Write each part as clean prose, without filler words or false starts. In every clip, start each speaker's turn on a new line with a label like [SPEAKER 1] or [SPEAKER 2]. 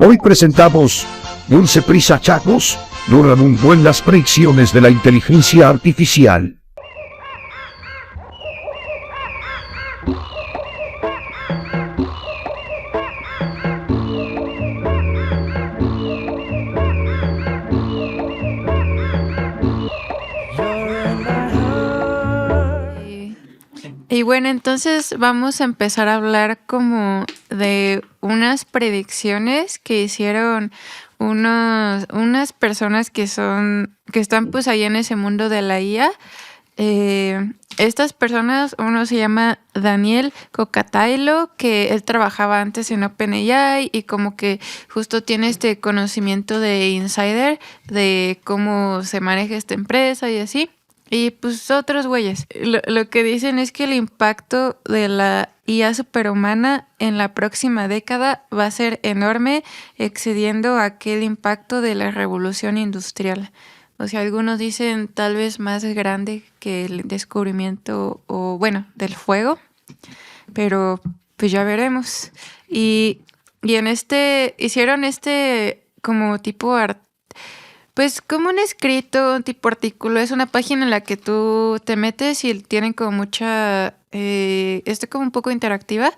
[SPEAKER 1] Hoy presentamos Dulce Prisa Chacos, duran un buen las predicciones de la inteligencia artificial.
[SPEAKER 2] Y bueno, entonces vamos a empezar a hablar como de unas predicciones que hicieron unas personas que están pues ahí en ese mundo de la IA. Estas personas, uno se llama Daniel Kokkatailo, que él trabajaba antes en OpenAI y como que justo tiene este conocimiento de insider de cómo se maneja esta empresa y así. Y pues otros güeyes. Lo que dicen es que el impacto de la IA superhumana en la próxima década va a ser enorme, excediendo aquel impacto de la revolución industrial. O sea, algunos dicen tal vez más grande que el descubrimiento o bueno, del fuego, pero pues ya veremos. Y en hicieron como tipo pues como un escrito, tipo artículo, es una página en la que tú te metes y tienen como mucha, como un poco interactiva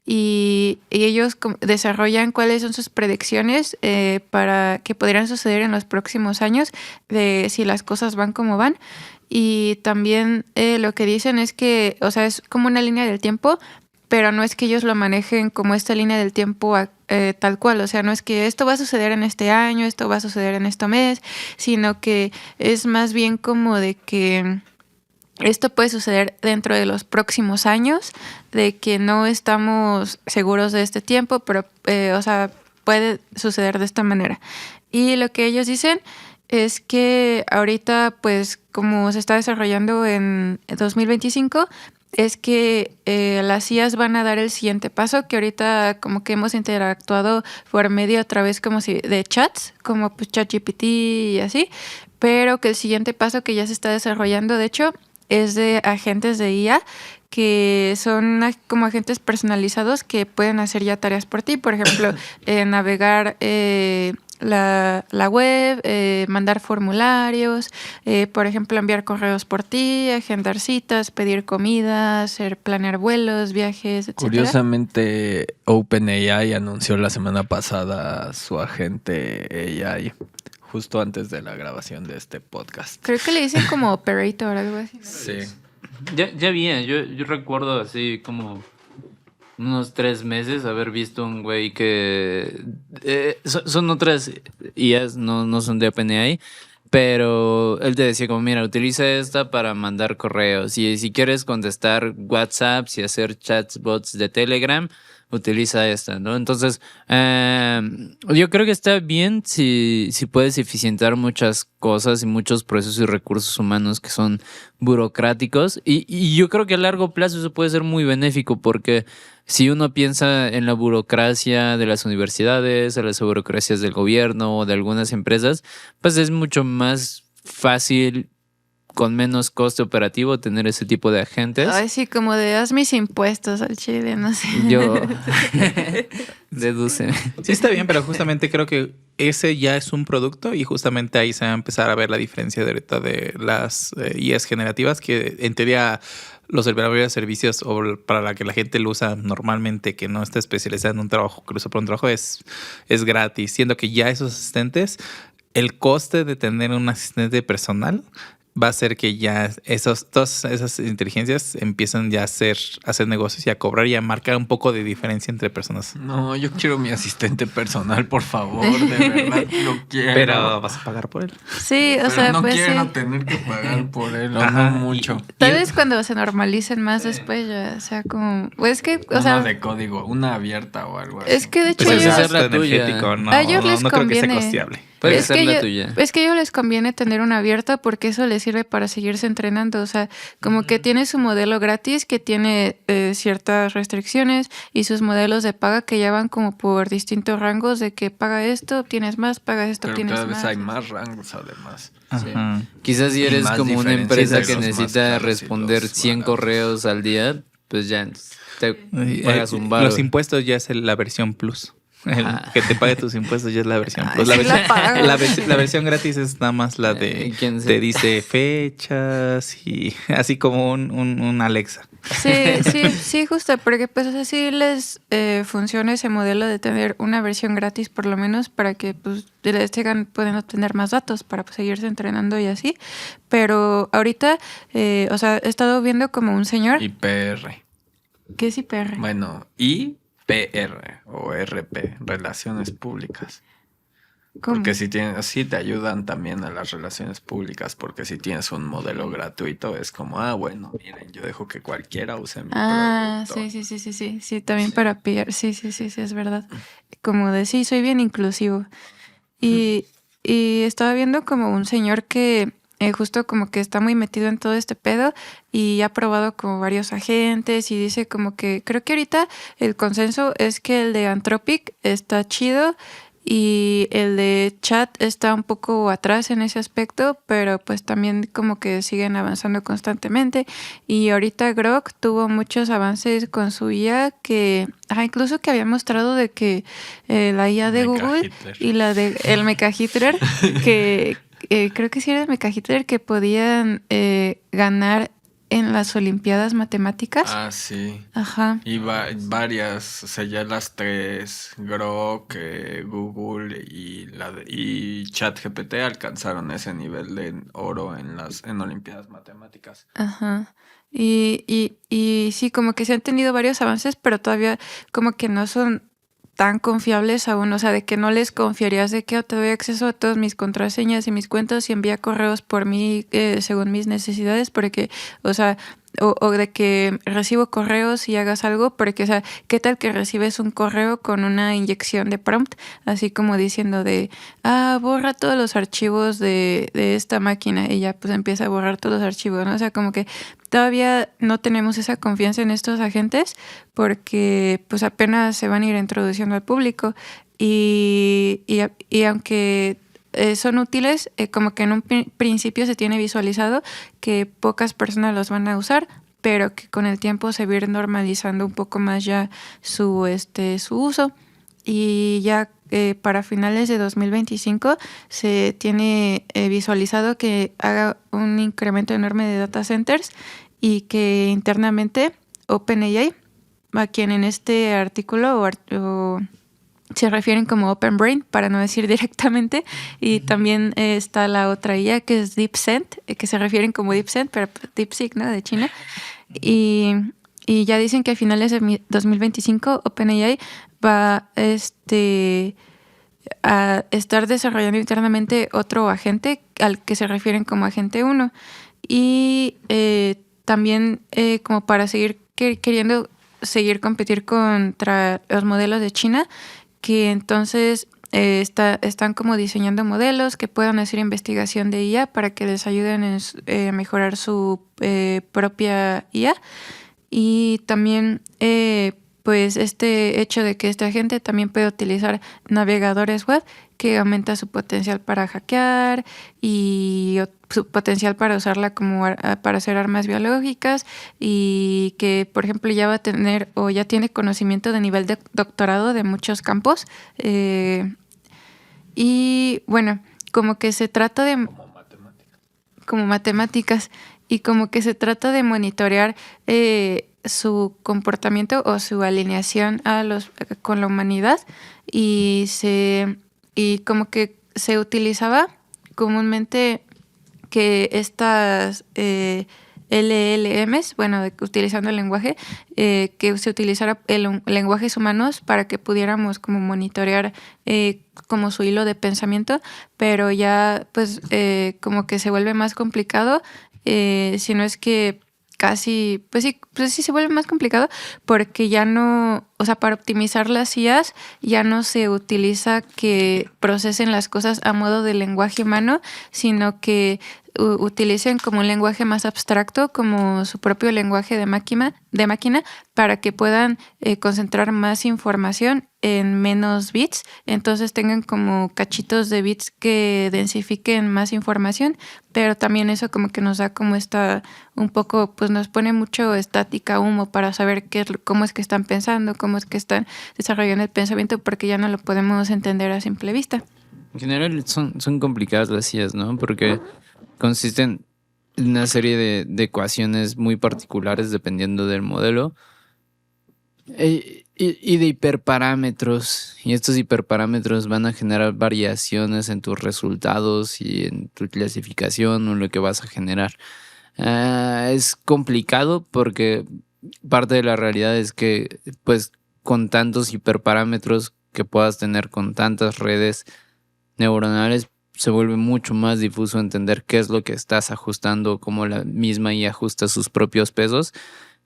[SPEAKER 2] y ellos desarrollan cuáles son sus predicciones para que podrían suceder en los próximos años, de si las cosas van como van. Y también lo que dicen es que, o sea, es como una línea del tiempo, pero no es que ellos lo manejen como esta línea del tiempo tal cual, o sea, no es que esto va a suceder en este año, esto va a suceder en este mes, sino que es más bien como de que esto puede suceder dentro de los próximos años, de que no estamos seguros de este tiempo, pero, o sea, puede suceder de esta manera. Y lo que ellos dicen es que ahorita, pues, como se está desarrollando en 2025, es que las IAs van a dar el siguiente paso, que ahorita como que hemos interactuado por medio a través como si de chats, como pues ChatGPT y así, pero que el siguiente paso que ya se está desarrollando, de hecho, es de agentes de IA que son como agentes personalizados que pueden hacer ya tareas por ti, por ejemplo, navegar la web, mandar formularios, por ejemplo, enviar correos por ti, agendar citas, pedir comida, planear vuelos, viajes, etc.
[SPEAKER 3] Curiosamente, OpenAI anunció la semana pasada su agente AI, justo antes de la grabación de este podcast.
[SPEAKER 2] Creo que le dicen como operator o algo así.
[SPEAKER 3] Sí.
[SPEAKER 4] Ya vi, yo recuerdo así como unos 3 meses haber visto un güey que son otras IAs, no son de OpenAI, pero él te decía como, mira, utiliza esta para mandar correos y si quieres contestar WhatsApp y hacer chatbots de Telegram, utiliza esta, ¿no? Entonces, yo creo que está bien si puedes eficientar muchas cosas y muchos procesos y recursos humanos que son burocráticos y yo creo que a largo plazo eso puede ser muy benéfico porque si uno piensa en la burocracia de las universidades, en las burocracias del gobierno o de algunas empresas, pues es mucho más fácil con menos coste operativo tener ese tipo de agentes.
[SPEAKER 2] Ay, sí, como de haz mis impuestos al chile, no sé.
[SPEAKER 4] Yo dedúceme.
[SPEAKER 5] Sí, está bien, pero justamente creo que ese ya es un producto y justamente ahí se va a empezar a ver la diferencia de ahorita de las IAs generativas, que en teoría los servidores de servicios o para la que la gente lo usa normalmente, que no está especializada en un trabajo, que lo usa por un trabajo, es gratis, siendo que ya esos asistentes, el coste de tener un asistente personal va a ser que ya todas esas inteligencias empiezan ya a hacer negocios y a cobrar y a marcar un poco de diferencia entre personas.
[SPEAKER 3] No, yo quiero mi asistente personal, por favor, de verdad lo quiero.
[SPEAKER 5] Pero vas a pagar por él.
[SPEAKER 2] Sí, o
[SPEAKER 3] Pero
[SPEAKER 2] sea,
[SPEAKER 3] no
[SPEAKER 2] pues
[SPEAKER 3] quiero
[SPEAKER 2] sí.
[SPEAKER 3] tener que pagar por él, o
[SPEAKER 5] Ajá,
[SPEAKER 3] no mucho.
[SPEAKER 2] Tal vez cuando se normalicen más después ya sea como... Pues es que, o
[SPEAKER 3] Una
[SPEAKER 2] sea...
[SPEAKER 3] de código, una abierta o algo así.
[SPEAKER 2] Es que de hecho
[SPEAKER 5] Pues
[SPEAKER 4] Puede
[SPEAKER 5] el
[SPEAKER 4] ser
[SPEAKER 2] ellos,
[SPEAKER 4] la
[SPEAKER 5] gasto
[SPEAKER 4] tuya.
[SPEAKER 5] energético no
[SPEAKER 2] a ellos les
[SPEAKER 5] creo que sea
[SPEAKER 2] conviene.
[SPEAKER 5] costeable.
[SPEAKER 4] Puede
[SPEAKER 2] es
[SPEAKER 4] ser
[SPEAKER 2] que
[SPEAKER 4] la
[SPEAKER 2] ellos-
[SPEAKER 4] tuya.
[SPEAKER 2] Es que a ellos les conviene tener una abierta porque eso les sirve para seguirse entrenando. O sea, como que tiene su modelo gratis que tiene ciertas restricciones y sus modelos de paga que ya van como por distintos rangos de que paga esto, obtienes más, pagas esto,
[SPEAKER 3] Pero
[SPEAKER 2] obtienes
[SPEAKER 3] cada vez
[SPEAKER 2] más.
[SPEAKER 3] hay más rangos además.
[SPEAKER 5] Ajá.
[SPEAKER 4] Quizás si
[SPEAKER 3] Y
[SPEAKER 4] eres
[SPEAKER 3] más
[SPEAKER 4] como una
[SPEAKER 3] diferencias
[SPEAKER 4] empresa
[SPEAKER 3] de
[SPEAKER 4] que
[SPEAKER 3] los más
[SPEAKER 4] necesita
[SPEAKER 3] caros y
[SPEAKER 4] responder
[SPEAKER 3] los
[SPEAKER 4] 100
[SPEAKER 3] baratos.
[SPEAKER 4] correos al día, pues ya te pagas un
[SPEAKER 5] Los
[SPEAKER 4] baro.
[SPEAKER 5] impuestos ya es la versión plus. Que te pague tus impuestos ya es la versión. Pues
[SPEAKER 2] Sí la pago.
[SPEAKER 5] la versión gratis es nada más la de
[SPEAKER 4] ¿Quién se-
[SPEAKER 5] te dice fechas y así como un Alexa.
[SPEAKER 2] Sí, justo, porque pues así les funciona ese modelo de tener una versión gratis por lo menos para que pues pueden obtener más datos para pues, seguirse entrenando y así. Pero ahorita, o sea, he estado viendo como un señor.
[SPEAKER 3] IPR.
[SPEAKER 2] ¿Qué es IPR?
[SPEAKER 3] Bueno, IPR o RP, Relaciones Públicas.
[SPEAKER 2] ¿Cómo?
[SPEAKER 3] Porque si tienes, sí te ayudan también a las relaciones públicas, porque si tienes un modelo gratuito es como, bueno, miren, yo dejo que cualquiera use mi producto.
[SPEAKER 2] Sí, también para pillar, sí, es verdad. Como de sí, soy bien inclusivo. Y estaba viendo como un señor que justo como que está muy metido en todo este pedo y ha probado como varios agentes y dice como que creo que ahorita el consenso es que el de Anthropic está chido y el de Chat está un poco atrás en ese aspecto, pero pues también como que siguen avanzando constantemente. Y ahorita Grok tuvo muchos avances con su IA que, incluso que había mostrado de que la IA de
[SPEAKER 3] Mecha
[SPEAKER 2] Google
[SPEAKER 3] Hitler.
[SPEAKER 2] y la de el Mecha Hitler, que creo que sí era el Mecha Hitler, que podían ganar en las Olimpiadas Matemáticas.
[SPEAKER 3] Sí.
[SPEAKER 2] Ajá.
[SPEAKER 3] Y varias, o sea, ya las tres, Grok, Google y ChatGPT alcanzaron ese nivel de oro en Olimpiadas Matemáticas.
[SPEAKER 2] Ajá. Y sí, como que se han tenido varios avances, pero todavía como que no son tan confiables aún, o sea, de que no les confiarías de que te doy acceso a todas mis contraseñas y mis cuentas y envía correos por mí según mis necesidades, porque, o sea, o de que recibo correos y hagas algo, porque, o sea, ¿qué tal que recibes un correo con una inyección de prompt, así como diciendo de, borra todos los archivos de esta máquina y ya pues empieza a borrar todos los archivos, ¿no? O sea, como que todavía no tenemos esa confianza en estos agentes porque pues apenas se van a ir introduciendo al público y aunque son útiles, como que en un principio se tiene visualizado que pocas personas los van a usar, pero que con el tiempo se va a ir normalizando un poco más ya su uso. Y ya para finales de 2025 se tiene visualizado que haga un incremento enorme de data centers y que internamente OpenAI, a quien en este artículo o se refieren como Open Brain, para no decir directamente, y también está la otra IA que es DeepSeek, que se refieren como DeepSeek, pero DeepSeek, ¿no? De China. Y ya dicen que a finales de 2025 OpenAI va a estar desarrollando internamente otro agente al que se refieren como agente 1. Y también como para seguir queriendo competir contra los modelos de China, que entonces están como diseñando modelos que puedan hacer investigación de IA para que les ayuden a mejorar su propia IA. Y también pues este hecho de que este agente también puede utilizar navegadores web, que aumenta su potencial para hackear y su potencial para usarla como para hacer armas biológicas, y que por ejemplo ya va a tener o ya tiene conocimiento de nivel de doctorado de muchos campos. Y bueno, como que se trata de como matemáticas y como que se trata de monitorear su comportamiento o su alineación con la humanidad, y como que se utilizaba comúnmente que estas LLMs, bueno, utilizando el lenguaje, que se utilizara lenguajes humanos para que pudiéramos como monitorear como su hilo de pensamiento, pero ya pues como que se vuelve más complicado, si no es que casi, pues sí se vuelve más complicado porque ya no, o sea, para optimizar las IAs ya no se utiliza que procesen las cosas a modo de lenguaje humano, sino que utilicen como un lenguaje más abstracto, como su propio lenguaje de máquina, para que puedan concentrar más información en menos bits, entonces tengan como cachitos de bits que densifiquen más información, pero también eso como que nos da como un poco, pues nos pone mucho estática, humo, para saber cómo es que están pensando, cómo es que están desarrollando el pensamiento, porque ya no lo podemos entender a simple vista.
[SPEAKER 4] En general son complicadas las IAs, ¿no? Porque consisten en una serie de ecuaciones muy particulares dependiendo del modelo y de hiperparámetros. Y estos hiperparámetros van a generar variaciones en tus resultados y en tu clasificación o en lo que vas a generar. Es complicado porque parte de la realidad es que, pues, con tantos hiperparámetros que puedas tener con tantas redes neuronales, se vuelve mucho más difuso entender qué es lo que estás ajustando, cómo la misma IA ajusta sus propios pesos.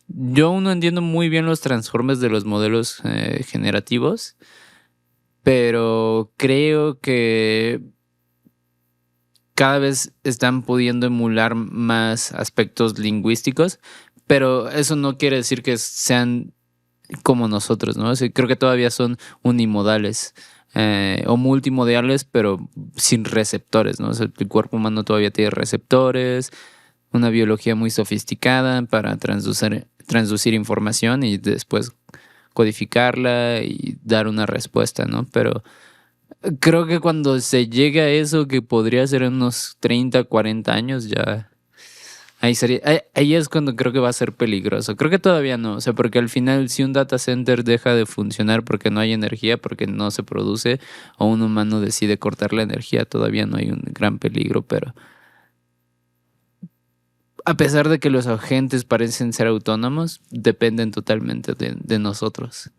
[SPEAKER 4] Yo aún no entiendo muy bien los transformes de los modelos generativos, pero creo que cada vez están pudiendo emular más aspectos lingüísticos, pero eso no quiere decir que sean como nosotros, ¿no? O sea, creo que todavía son unimodales o multimodales, pero sin receptores, ¿no? O sea, el cuerpo humano todavía tiene receptores, una biología muy sofisticada para transducir información y después codificarla y dar una respuesta, ¿no? Pero creo que cuando se llegue a eso, que podría ser en unos 30, 40 años, ya ahí es cuando creo que va a ser peligroso. Creo que todavía no, o sea, porque al final si un data center deja de funcionar porque no hay energía, porque no se produce, o un humano decide cortar la energía, todavía no hay un gran peligro, pero a pesar de que los agentes parecen ser autónomos, dependen totalmente de nosotros.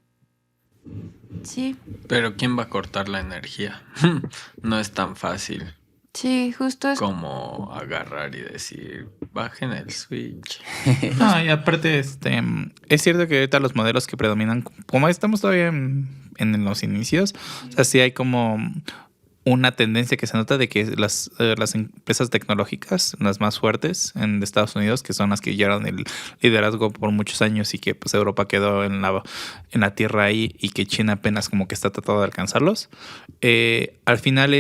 [SPEAKER 2] Sí,
[SPEAKER 3] Pero ¿quién va a cortar la energía? No es tan fácil
[SPEAKER 2] sí, justo es...
[SPEAKER 3] como agarrar y decir, bajen el switch.
[SPEAKER 5] No, y aparte, es cierto que ahorita los modelos que predominan, como estamos todavía en los inicios, o sea, sí hay como una tendencia que se nota de que las empresas tecnológicas, las más fuertes en Estados Unidos, que son las que llevaron el liderazgo por muchos años y que pues Europa quedó en la tierra ahí y que China apenas como que está tratando de alcanzarlos, al final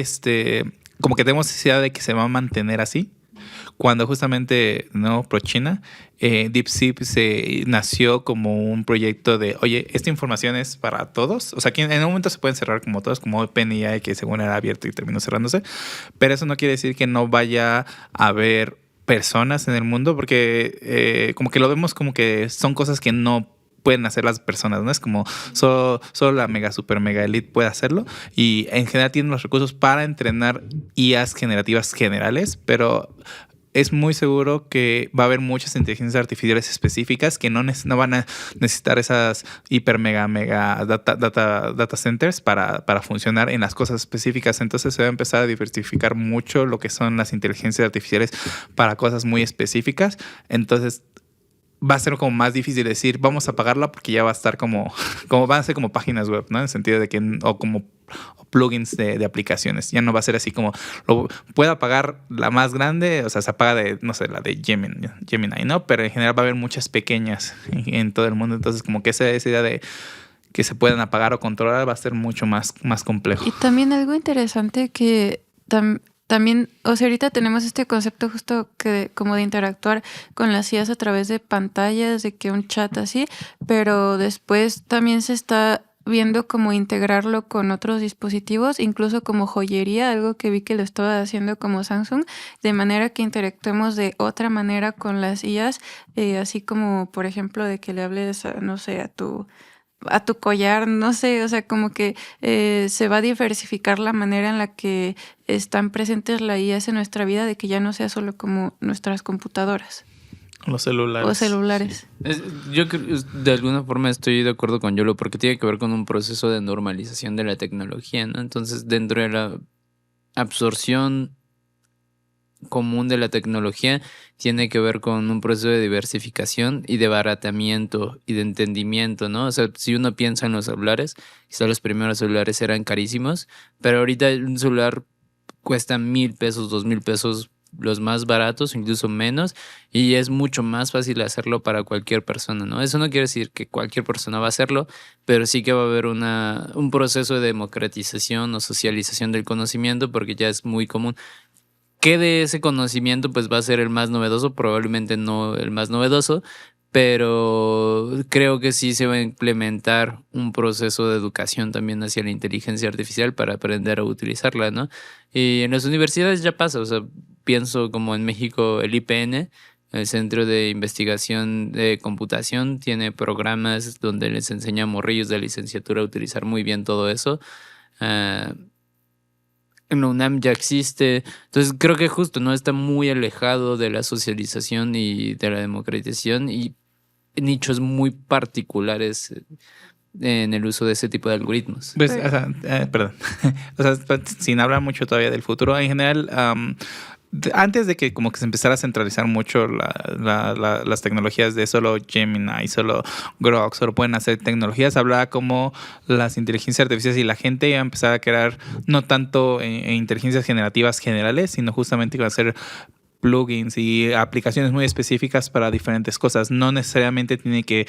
[SPEAKER 5] como que tenemos necesidad de que se va a mantener así. Cuando justamente, no, pro China, DeepSeek nació como un proyecto de, oye, esta información es para todos. O sea, que en un momento se pueden cerrar como todos, como OpenAI, que según era abierto y terminó cerrándose. Pero eso no quiere decir que no vaya a haber personas en el mundo, porque como que lo vemos como que son cosas que no pueden hacer las personas, ¿no? Es como solo la mega, super mega elite puede hacerlo y en general tienen los recursos para entrenar IAs generativas generales, pero es muy seguro que va a haber muchas inteligencias artificiales específicas que no van a necesitar esas hiper mega data centers para funcionar en las cosas específicas. Entonces se va a empezar a diversificar mucho lo que son las inteligencias artificiales para cosas muy específicas. Entonces va a ser como más difícil decir vamos a pagarla porque ya va a estar como van a ser como páginas web, ¿no? En el sentido de que, o como plugins de aplicaciones. Ya no va a ser así como pueda pagar la más grande, o sea, se paga de, no sé, la de Gemini, ¿no? Pero en general va a haber muchas pequeñas en todo el mundo. Entonces como que esa idea de que se puedan apagar o controlar va a ser mucho más complejo.
[SPEAKER 2] Y también algo interesante que también, o sea, ahorita tenemos este concepto justo que como de interactuar con las IAs a través de pantallas, de que un chat así, pero después también se está viendo cómo integrarlo con otros dispositivos, incluso como joyería, algo que vi que lo estaba haciendo como Samsung, de manera que interactuemos de otra manera con las IAs, así como, por ejemplo, de que le hables, no sé, a tu collar, no sé, o sea, como que se va a diversificar la manera en la que están presentes las IAs en nuestra vida, de que ya no sea solo como nuestras computadoras.
[SPEAKER 5] Los celulares.
[SPEAKER 2] O celulares.
[SPEAKER 4] Yo de alguna forma estoy de acuerdo con Yolo porque tiene que ver con un proceso de normalización de la tecnología, ¿no? Entonces, dentro de la absorción común de la tecnología tiene que ver con un proceso de diversificación y de baratamiento y de entendimiento, ¿no? O sea, si uno piensa en los celulares, quizá los primeros celulares eran carísimos, pero ahorita un celular cuesta $1,000, $2,000, los más baratos, incluso menos, y es mucho más fácil hacerlo para cualquier persona, ¿no? Eso no quiere decir que cualquier persona va a hacerlo, pero sí que va a haber un proceso de democratización o socialización del conocimiento porque ya es muy común. ¿Qué de ese conocimiento pues va a ser el más novedoso? Probablemente no el más novedoso, pero creo que sí se va a implementar un proceso de educación también hacia la inteligencia artificial para aprender a utilizarla, ¿no? Y en las universidades ya pasa, o sea, pienso como en México el IPN, el Centro de Investigación de Computación, tiene programas donde les enseña a morrillos de licenciatura a utilizar muy bien todo eso. En la UNAM ya existe. Entonces creo que justo no está muy alejado de la socialización y de la democratización y nichos muy particulares en el uso de ese tipo de algoritmos.
[SPEAKER 5] Pues, o sea, perdón. O sea, sin hablar mucho todavía del futuro, en general, antes de que como que se empezara a centralizar mucho las tecnologías de solo Gemini, solo Grok, solo pueden hacer tecnologías, hablaba como las inteligencias artificiales y la gente iba a empezar a crear no tanto inteligencias generativas generales, sino justamente iba a hacer plugins y aplicaciones muy específicas para diferentes cosas. No necesariamente tiene que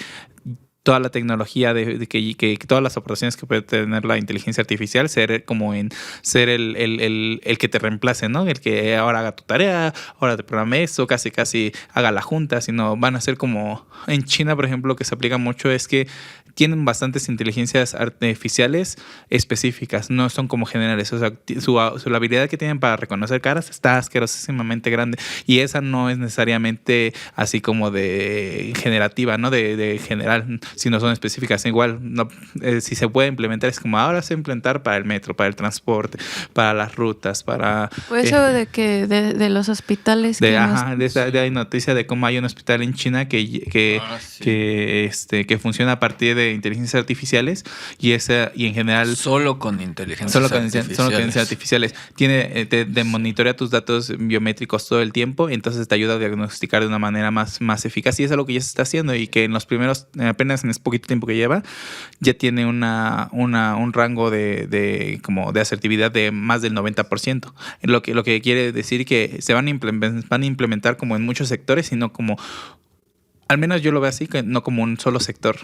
[SPEAKER 5] toda la tecnología que todas las operaciones que puede tener la inteligencia artificial ser como en ser el que te reemplace, ¿no? El que ahora haga tu tarea, ahora te programe eso, casi haga la junta, sino van a ser como en China, por ejemplo, que se aplica mucho es que tienen bastantes inteligencias artificiales específicas, no son como generales. O sea, su habilidad que tienen para reconocer caras está asquerosísimamente grande y esa no es necesariamente así como de generativa, ¿no? De general, sino son específicas. Igual, no, si se puede implementar, es como ahora se implementar para el metro, para el transporte, para las rutas, para...
[SPEAKER 2] Pues eso de que de los hospitales.
[SPEAKER 5] Hay noticia de cómo hay un hospital en China que funciona a partir de inteligencias artificiales y en general
[SPEAKER 3] solo con inteligencias
[SPEAKER 5] artificiales te monitorea tus datos biométricos todo el tiempo, entonces te ayuda a diagnosticar de una manera más eficaz y es algo que ya se está haciendo y que en los primeros apenas en ese poquito tiempo que lleva ya tiene un rango de asertividad de más del 90%, lo que quiere decir que se van a implementar como en muchos sectores, sino como, al menos yo lo veo así, que no como un solo sector,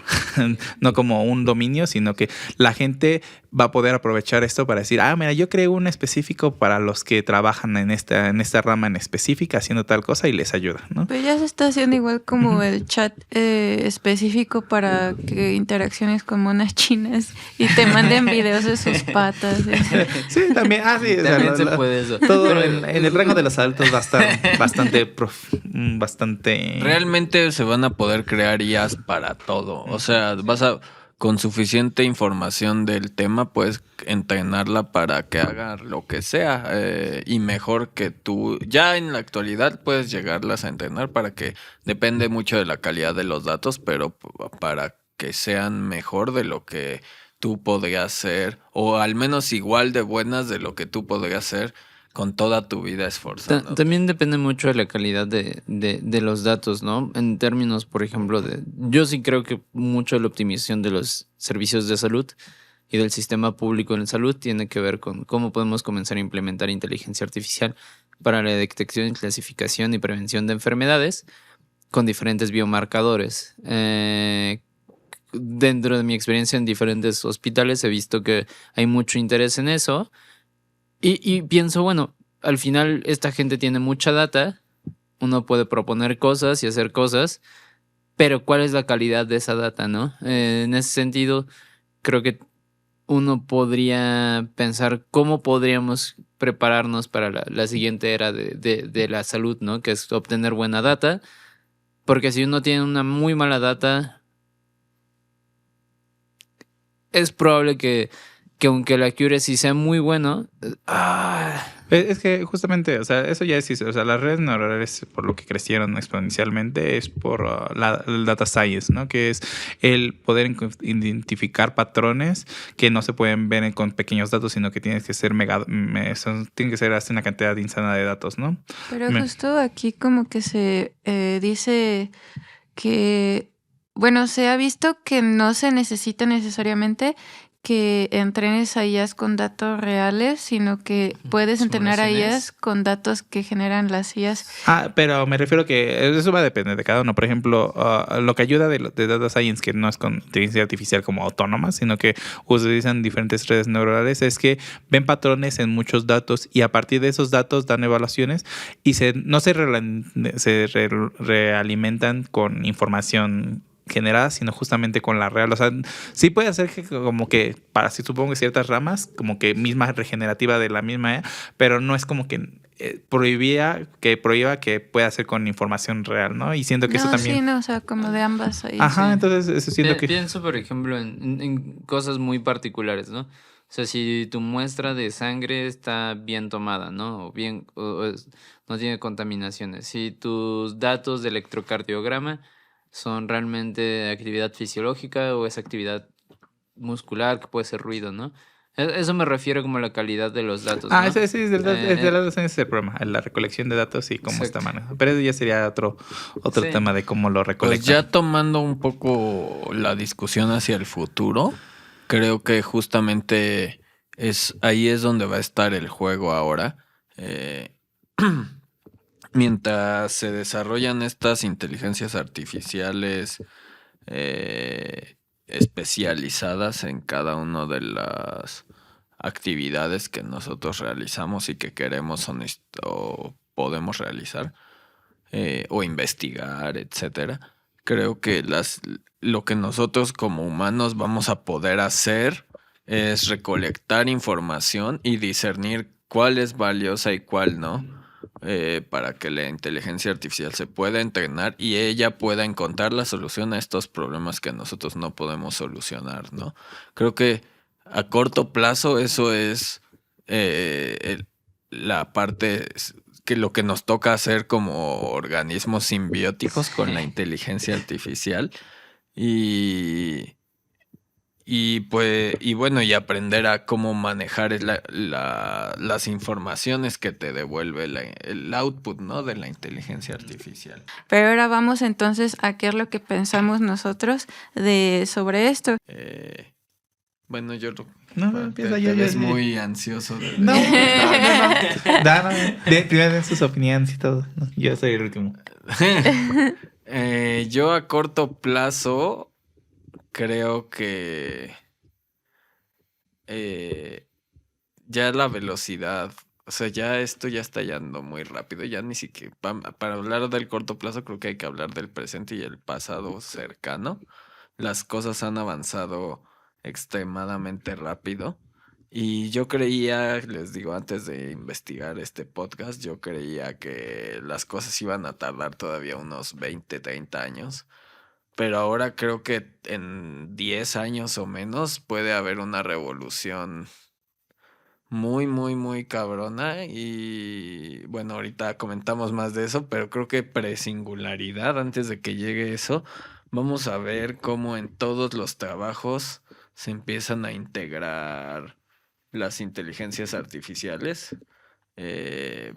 [SPEAKER 5] no como un dominio, sino que la gente va a poder aprovechar esto para decir, mira, yo creo un específico para los que trabajan en esta rama en específica haciendo tal cosa y les ayuda, ¿no?
[SPEAKER 2] Pero ya se está haciendo igual como el chat específico para que interacciones con monas chinas y te manden videos de sus patas.
[SPEAKER 5] Sí, también. Sí,
[SPEAKER 4] también se puede eso.
[SPEAKER 5] Todo en el rango de los adultos va a estar bastante...
[SPEAKER 3] Realmente se van a poder crear IAs para todo. O sea, con suficiente información del tema, puedes entrenarla para que haga lo que sea. Y mejor que tú. Ya en la actualidad puedes llegarlas a entrenar para que depende mucho de la calidad de los datos, pero para que sean mejor de lo que tú podrías ser, o al menos igual de buenas de lo que tú podrías ser con toda tu vida esforzando.
[SPEAKER 4] También depende mucho de la calidad de los datos, ¿no? En términos, por ejemplo, yo sí creo que mucho de la optimización de los servicios de salud y del sistema público en salud tiene que ver con cómo podemos comenzar a implementar inteligencia artificial para la detección, clasificación y prevención de enfermedades con diferentes biomarcadores. Dentro de mi experiencia en diferentes hospitales he visto que hay mucho interés en eso. Y pienso, bueno, al final esta gente tiene mucha data, uno puede proponer cosas y hacer cosas, pero ¿cuál es la calidad de esa data, no? En ese sentido, creo que uno podría pensar cómo podríamos prepararnos para la siguiente era de la salud, ¿no? Que es obtener buena data, porque si uno tiene una muy mala data, es probable que aunque la accuracy sea muy bueno...
[SPEAKER 5] Es que justamente, o sea, eso ya es, o sea, las redes neuronales por lo que crecieron exponencialmente es por el data science, ¿no? Que es el poder identificar patrones que no se pueden ver con pequeños datos, sino que tienen que ser tienen que ser hasta una cantidad insana de datos, ¿no?
[SPEAKER 2] Pero justo aquí como que se dice que, bueno, se ha visto que no se necesita necesariamente que entrenes a IAs con datos reales, sino que puedes entrenar a
[SPEAKER 3] Simulaciones.
[SPEAKER 2] IAs con datos que generan las IAs.
[SPEAKER 5] Pero me refiero que eso va a depender de cada uno. Por ejemplo, lo que ayuda de Data Science, que no es con inteligencia artificial como autónoma, sino que utilizan diferentes redes neuronales, es que ven patrones en muchos datos y a partir de esos datos dan evaluaciones y no se realimentan con información generada, sino justamente con la real. O sea, sí puede hacer que como que para si supongo que ciertas ramas, como que misma regenerativa de la misma, pero no es como que prohibía que pueda hacer con información real, ¿no? Y siento que eso también.
[SPEAKER 2] Sí, no, o sea, como de ambas ahí.
[SPEAKER 5] Ajá,
[SPEAKER 2] Sí.
[SPEAKER 5] entonces eso siento que.
[SPEAKER 4] Pienso, por ejemplo, en cosas muy particulares, ¿no? O sea, si tu muestra de sangre está bien tomada, ¿no? O bien, no tiene contaminaciones. Si tus datos de electrocardiograma son realmente actividad fisiológica o es actividad muscular que puede ser ruido, ¿no? Eso me refiero como a la calidad de los datos, ¿no?
[SPEAKER 5] Ese es de la ese es el problema, la recolección de datos y cómo está manejado. Pero eso ya sería otro
[SPEAKER 4] Sí.
[SPEAKER 5] tema de cómo lo
[SPEAKER 3] Pues
[SPEAKER 5] recolectan.
[SPEAKER 3] ya tomando un poco la discusión hacia el futuro, creo que justamente ahí es donde va a estar el juego ahora. Mientras se desarrollan estas inteligencias artificiales especializadas en cada una de las actividades que nosotros realizamos y que queremos o podemos realizar o investigar, etcétera. Creo que lo que nosotros como humanos vamos a poder hacer es recolectar información y discernir cuál es valiosa y cuál no, para que la inteligencia artificial se pueda entrenar y ella pueda encontrar la solución a estos problemas que nosotros no podemos solucionar, ¿no? Creo que a corto plazo eso es la parte que lo que nos toca hacer como organismos simbióticos con la inteligencia artificial y bueno, y aprender a cómo manejar las informaciones que te devuelve el output, ¿no? De la inteligencia artificial.
[SPEAKER 2] Pero ahora vamos entonces a qué es lo que pensamos nosotros sobre esto.
[SPEAKER 3] Bueno, yo
[SPEAKER 5] No, empieza
[SPEAKER 3] te
[SPEAKER 5] yo.
[SPEAKER 3] ves muy ansioso.
[SPEAKER 5] No. Primero den sus opiniones y todo. No, yo soy el último.
[SPEAKER 3] Yo a corto plazo creo que ya la velocidad, o sea, ya esto ya está yendo muy rápido, ya ni siquiera, para hablar del corto plazo creo que hay que hablar del presente y el pasado cercano. Las cosas han avanzado extremadamente rápido y yo creía, les digo, antes de investigar este podcast, yo creía que las cosas iban a tardar todavía unos 20, 30 años. Pero ahora creo que en 10 años o menos puede haber una revolución muy, muy, muy cabrona. Y bueno, ahorita comentamos más de eso, pero creo que presingularidad, antes de que llegue eso, vamos a ver cómo en todos los trabajos se empiezan a integrar las inteligencias artificiales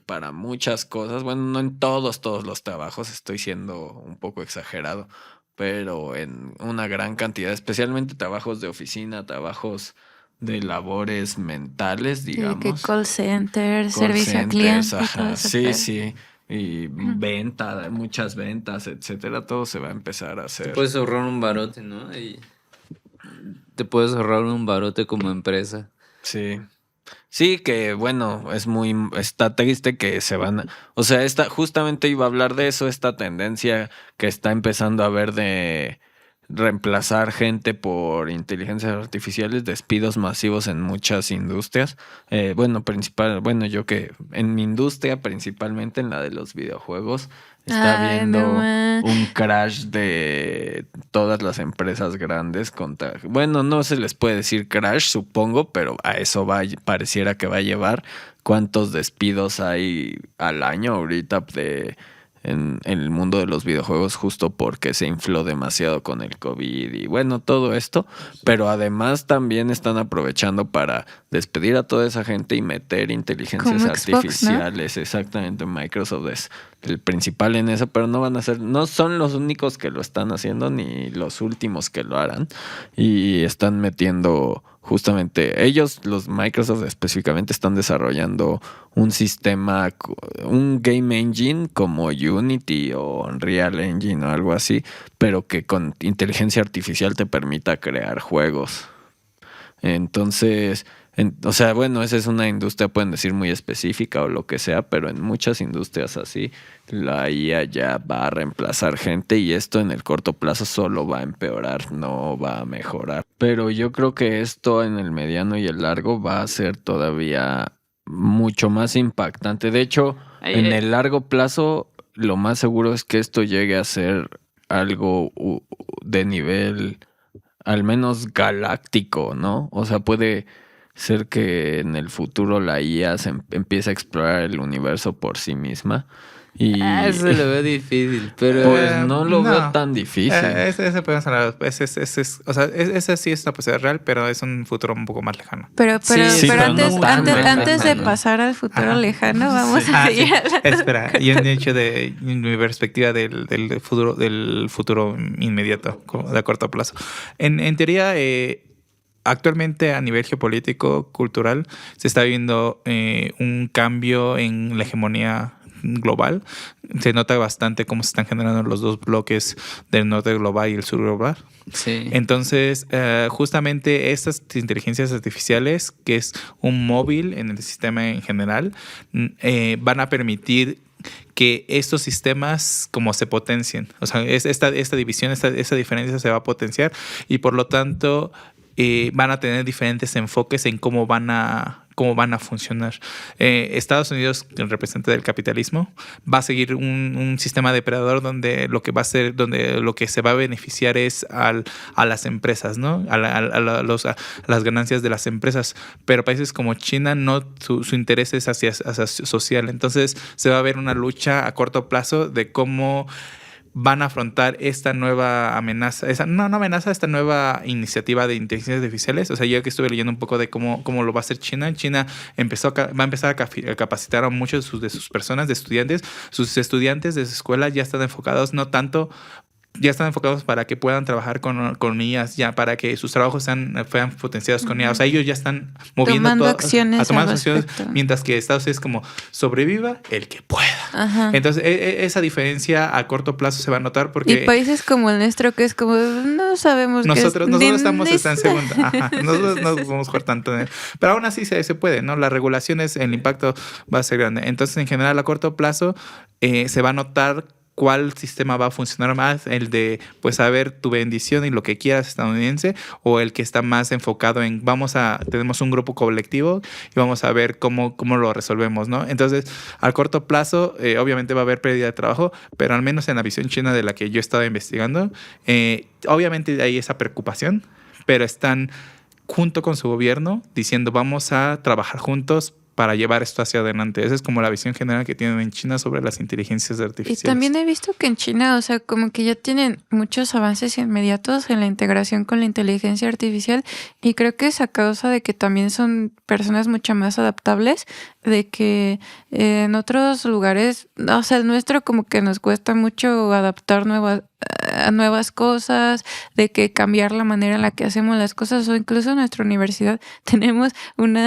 [SPEAKER 3] para muchas cosas. Bueno, no en todos los trabajos, estoy siendo un poco exagerado, pero en una gran cantidad, especialmente trabajos de oficina, trabajos de labores mentales, digamos.
[SPEAKER 2] Que call center,
[SPEAKER 3] Call
[SPEAKER 2] servicio al
[SPEAKER 3] centers,
[SPEAKER 2] cliente. Todo
[SPEAKER 3] ajá,
[SPEAKER 2] eso,
[SPEAKER 3] sí,
[SPEAKER 2] pero-
[SPEAKER 3] sí. Y muchas ventas, etcétera, todo se va a empezar a hacer.
[SPEAKER 4] Puedes ahorrar un barote, ¿no? Y te puedes ahorrar un barote como empresa.
[SPEAKER 3] Sí. Sí, que bueno, está triste que se o sea, justamente iba a hablar de eso, esta tendencia que está empezando a haber de reemplazar gente por inteligencias artificiales, despidos masivos en muchas industrias. Bueno, yo que en mi industria, principalmente en la de los videojuegos, está
[SPEAKER 2] Ay,
[SPEAKER 3] viendo
[SPEAKER 2] no ma.
[SPEAKER 3] un crash de todas las empresas grandes bueno, no se les puede decir crash, supongo, pero a eso pareciera que va a llevar. ¿Cuántos despidos hay al año ahorita en el mundo de los videojuegos justo porque se infló demasiado con el COVID y bueno, todo esto? Pero además también están aprovechando para despedir a toda esa gente y meter inteligencias
[SPEAKER 2] Como Xbox, ¿no?
[SPEAKER 3] artificiales. Exactamente, Microsoft es el principal en eso, pero no son los únicos que lo están haciendo ni los últimos que lo harán, y están metiendo justamente ellos, los Microsoft específicamente, están desarrollando un sistema, un game engine como Unity o Unreal Engine o algo así, pero que con inteligencia artificial te permita crear juegos. Entonces, o sea, bueno, esa es una industria, pueden decir, muy específica o lo que sea, pero en muchas industrias así, la IA ya va a reemplazar gente y esto en el corto plazo solo va a empeorar, no va a mejorar. Pero yo creo que esto en el mediano y el largo va a ser todavía mucho más impactante. De hecho, en el largo plazo, lo más seguro es que esto llegue a ser algo de nivel al menos galáctico, ¿no? O sea, puede ser que en el futuro la IA se empiece a explorar el universo por sí misma. Y
[SPEAKER 4] Eso lo veo difícil, pero
[SPEAKER 3] pues no lo veo tan difícil.
[SPEAKER 5] Ese podemos hablar. O sea, ese sí es una posibilidad real, pero es un futuro un poco más lejano.
[SPEAKER 2] Pero
[SPEAKER 3] Sí, pero
[SPEAKER 2] antes,
[SPEAKER 3] no tan
[SPEAKER 2] antes de
[SPEAKER 3] lejano.
[SPEAKER 2] pasar al futuro
[SPEAKER 5] Ajá.
[SPEAKER 2] lejano, vamos a
[SPEAKER 5] Sí.
[SPEAKER 2] seguir hablando.
[SPEAKER 5] Espera, yo he hecho de mi perspectiva del futuro inmediato, de a corto plazo. En teoría, actualmente a nivel geopolítico, cultural, se está viendo un cambio en la hegemonía global. Se nota bastante cómo se están generando los dos bloques del norte global y el sur global.
[SPEAKER 4] sí.
[SPEAKER 5] Entonces, justamente estas inteligencias artificiales, que es un móvil en el sistema en general, van a permitir que estos sistemas como se potencien. O sea, esta división, esta diferencia se va a potenciar y por lo tanto van a tener diferentes enfoques en cómo van a funcionar. Estados Unidos, el representante del capitalismo, va a seguir un sistema depredador donde lo que se va a beneficiar es a las empresas, ¿no? A las ganancias de las empresas. Pero países como China, no, su interés es hacia social. Entonces se va a ver una lucha a corto plazo de cómo van a afrontar esta nueva amenaza, esta nueva iniciativa de inteligencias artificiales. O sea, yo que estuve leyendo un poco de cómo lo va a hacer China. China va a empezar a capacitar a muchos de sus personas, de estudiantes. Sus estudiantes de su escuela ya están enfocados para que puedan trabajar con IAs, ya para que sus trabajos sean potenciados con IA. O sea, ellos ya están moviendo
[SPEAKER 2] Tomando
[SPEAKER 5] todo,
[SPEAKER 2] acciones
[SPEAKER 5] tomando
[SPEAKER 2] al
[SPEAKER 5] acciones,
[SPEAKER 2] respecto.
[SPEAKER 5] mientras que Estados Unidos es como sobreviva el que pueda.
[SPEAKER 2] Ajá.
[SPEAKER 5] Entonces, esa diferencia a corto plazo se va a notar porque
[SPEAKER 2] Y países como el nuestro, que es como, no sabemos
[SPEAKER 5] nosotros estamos en
[SPEAKER 2] esta
[SPEAKER 5] segunda. Ajá. Nosotros no podemos jugar tanto. Pero aún así se puede, ¿no? Las regulaciones, el impacto va a ser grande. Entonces, en general, a corto plazo se va a notar cuál sistema va a funcionar más, el de pues saber tu bendición y lo que quieras estadounidense, o el que está más enfocado en tenemos un grupo colectivo y vamos a ver cómo lo resolvemos, ¿no? Entonces, al corto plazo, obviamente va a haber pérdida de trabajo, pero al menos en la visión china de la que yo estaba investigando, obviamente hay esa preocupación, pero están junto con su gobierno diciendo vamos a trabajar juntos para llevar esto hacia adelante. Esa es como la visión general que tienen en China sobre las inteligencias
[SPEAKER 2] Y
[SPEAKER 5] artificiales.
[SPEAKER 2] también he visto que en China, o sea, como que ya tienen muchos avances inmediatos en la integración con la inteligencia artificial y creo que es a causa de que también son personas mucho más adaptables, de que en otros lugares, o sea, el nuestro como que nos cuesta mucho adaptar a nuevas cosas, de que cambiar la manera en la que hacemos las cosas, o incluso en nuestra universidad tenemos un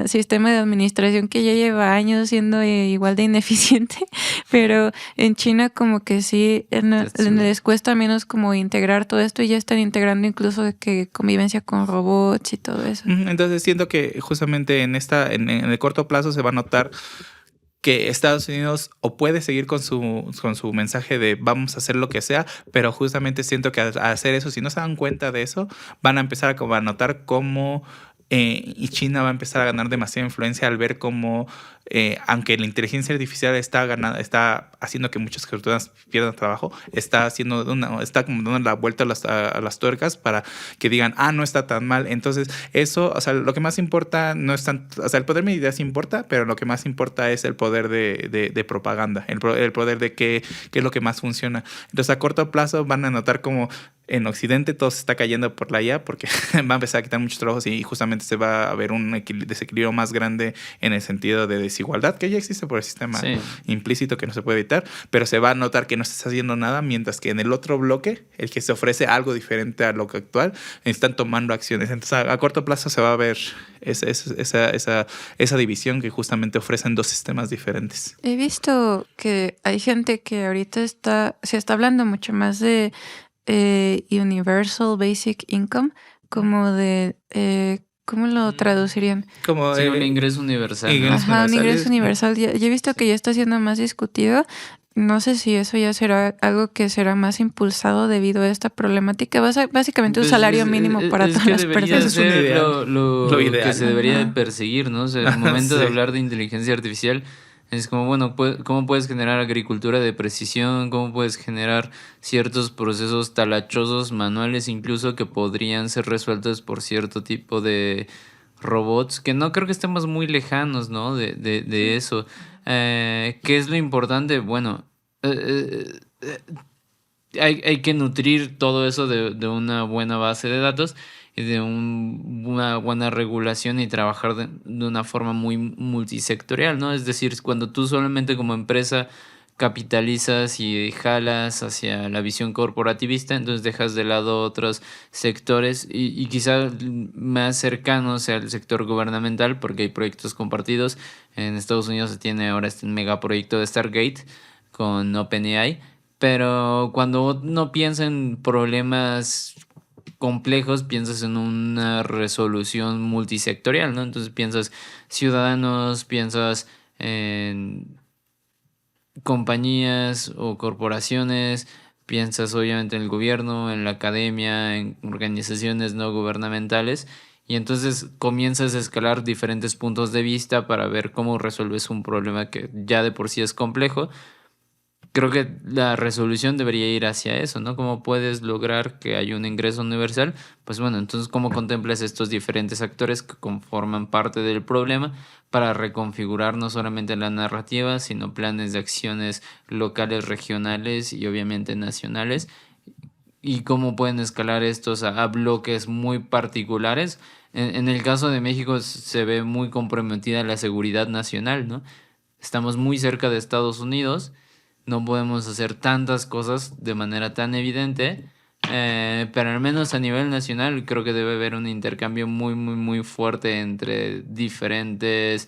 [SPEAKER 2] sistema de administración que ya lleva años siendo igual de ineficiente, pero en China como que sí, les cuesta menos como integrar todo esto y ya están integrando incluso de que convivencia con robots y todo eso.
[SPEAKER 5] Entonces siento que justamente en el corto plazo se va a notar que Estados Unidos o puede seguir con su mensaje de vamos a hacer lo que sea, pero justamente siento que al hacer eso, si no se dan cuenta de eso, van a empezar a notar cómo y China va a empezar a ganar demasiada influencia al ver cómo, aunque la inteligencia artificial está haciendo que muchas personas pierdan trabajo, está como dando la vuelta a las tuercas para que digan, no está tan mal. Entonces, eso, o sea, lo que más importa no es tanto, o sea, el poder de ideas importa, pero lo que más importa es el poder de propaganda, el poder de qué es lo que más funciona. Entonces, a corto plazo van a notar como en Occidente todo se está cayendo por la IA porque va a empezar a quitar muchos trabajos y justamente se va a ver un desequilibrio más grande en el sentido de desigualdad que ya existe por el sistema
[SPEAKER 4] Sí.
[SPEAKER 5] implícito que no se puede evitar, pero se va a notar que no se está haciendo nada, mientras que en el otro bloque, el que se ofrece algo diferente a lo que actual, están tomando acciones. Entonces a corto plazo se va a ver esa división que justamente ofrecen dos sistemas diferentes.
[SPEAKER 2] He visto que hay gente que ahorita se está hablando mucho más de Universal Basic Income, como de, ¿cómo lo traducirían?
[SPEAKER 5] Como
[SPEAKER 4] Sí, un ingreso universal. ¿no?
[SPEAKER 5] ingreso
[SPEAKER 2] Ajá, un
[SPEAKER 5] universal
[SPEAKER 2] ingreso
[SPEAKER 5] es-
[SPEAKER 2] universal. Ya he visto que ya está siendo más discutido. No sé si eso ya será algo que será más impulsado debido a esta problemática. Básicamente un
[SPEAKER 4] Pues
[SPEAKER 2] salario mínimo para todas
[SPEAKER 4] que
[SPEAKER 2] las
[SPEAKER 4] debería
[SPEAKER 2] personas.
[SPEAKER 5] Ese es un
[SPEAKER 4] ser
[SPEAKER 5] ideal.
[SPEAKER 4] lo
[SPEAKER 5] Lo
[SPEAKER 4] que
[SPEAKER 5] ideal.
[SPEAKER 4] se debería de
[SPEAKER 2] Ajá.
[SPEAKER 4] perseguir, ¿no? O sea,
[SPEAKER 5] Ajá,
[SPEAKER 4] el momento de
[SPEAKER 5] sí.
[SPEAKER 4] hablar de inteligencia artificial es como, bueno, ¿cómo puedes generar agricultura de precisión? ¿Cómo puedes generar ciertos procesos talachosos, manuales incluso, que podrían ser resueltos por cierto tipo de robots? Que no creo que estemos muy lejanos, ¿no? De eso. ¿Qué es lo importante? Bueno, hay que nutrir todo eso de una buena base de datos y de una buena regulación y trabajar de una forma muy multisectorial, ¿no? Es decir, cuando tú solamente como empresa capitalizas y jalas hacia la visión corporativista, entonces dejas de lado otros sectores y quizá más cercanos sea el sector gubernamental, porque hay proyectos compartidos. En Estados Unidos se tiene ahora este megaproyecto de Stargate con OpenAI, pero cuando no piensa en problemas complejos, piensas en una resolución multisectorial, ¿no? Entonces piensas ciudadanos, piensas en compañías o corporaciones, piensas obviamente en el gobierno, en la academia, en organizaciones no gubernamentales, y entonces comienzas a escalar diferentes puntos de vista para ver cómo resuelves un problema que ya de por sí es complejo. Creo que la resolución debería ir hacia eso, ¿no? ¿Cómo puedes lograr que haya un ingreso universal? Pues bueno, entonces, ¿cómo contemplas estos diferentes actores que conforman parte del problema para reconfigurar no solamente la narrativa, sino planes de acciones locales, regionales y obviamente nacionales? ¿Y cómo pueden escalar estos a bloques muy particulares? En el caso de México se ve muy comprometida la seguridad nacional, ¿no? Estamos muy cerca de Estados Unidos, no podemos hacer tantas cosas de manera tan evidente, pero al menos a nivel nacional creo que debe haber un intercambio muy fuerte entre diferentes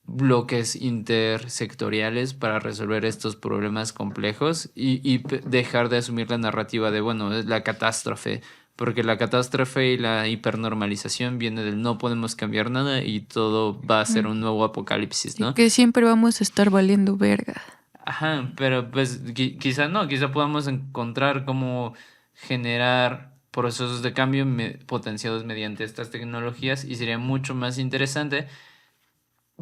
[SPEAKER 4] bloques intersectoriales para resolver estos problemas complejos y dejar de asumir la narrativa de, bueno, es la catástrofe, porque la catástrofe y la hipernormalización viene del no podemos cambiar nada y todo va a ser un nuevo apocalipsis,
[SPEAKER 2] Y
[SPEAKER 4] ¿no?
[SPEAKER 2] que siempre vamos a estar valiendo verga.
[SPEAKER 4] Ajá, pero pues quizá no, quizá podamos encontrar cómo generar procesos de cambio potenciados mediante estas tecnologías y sería mucho más interesante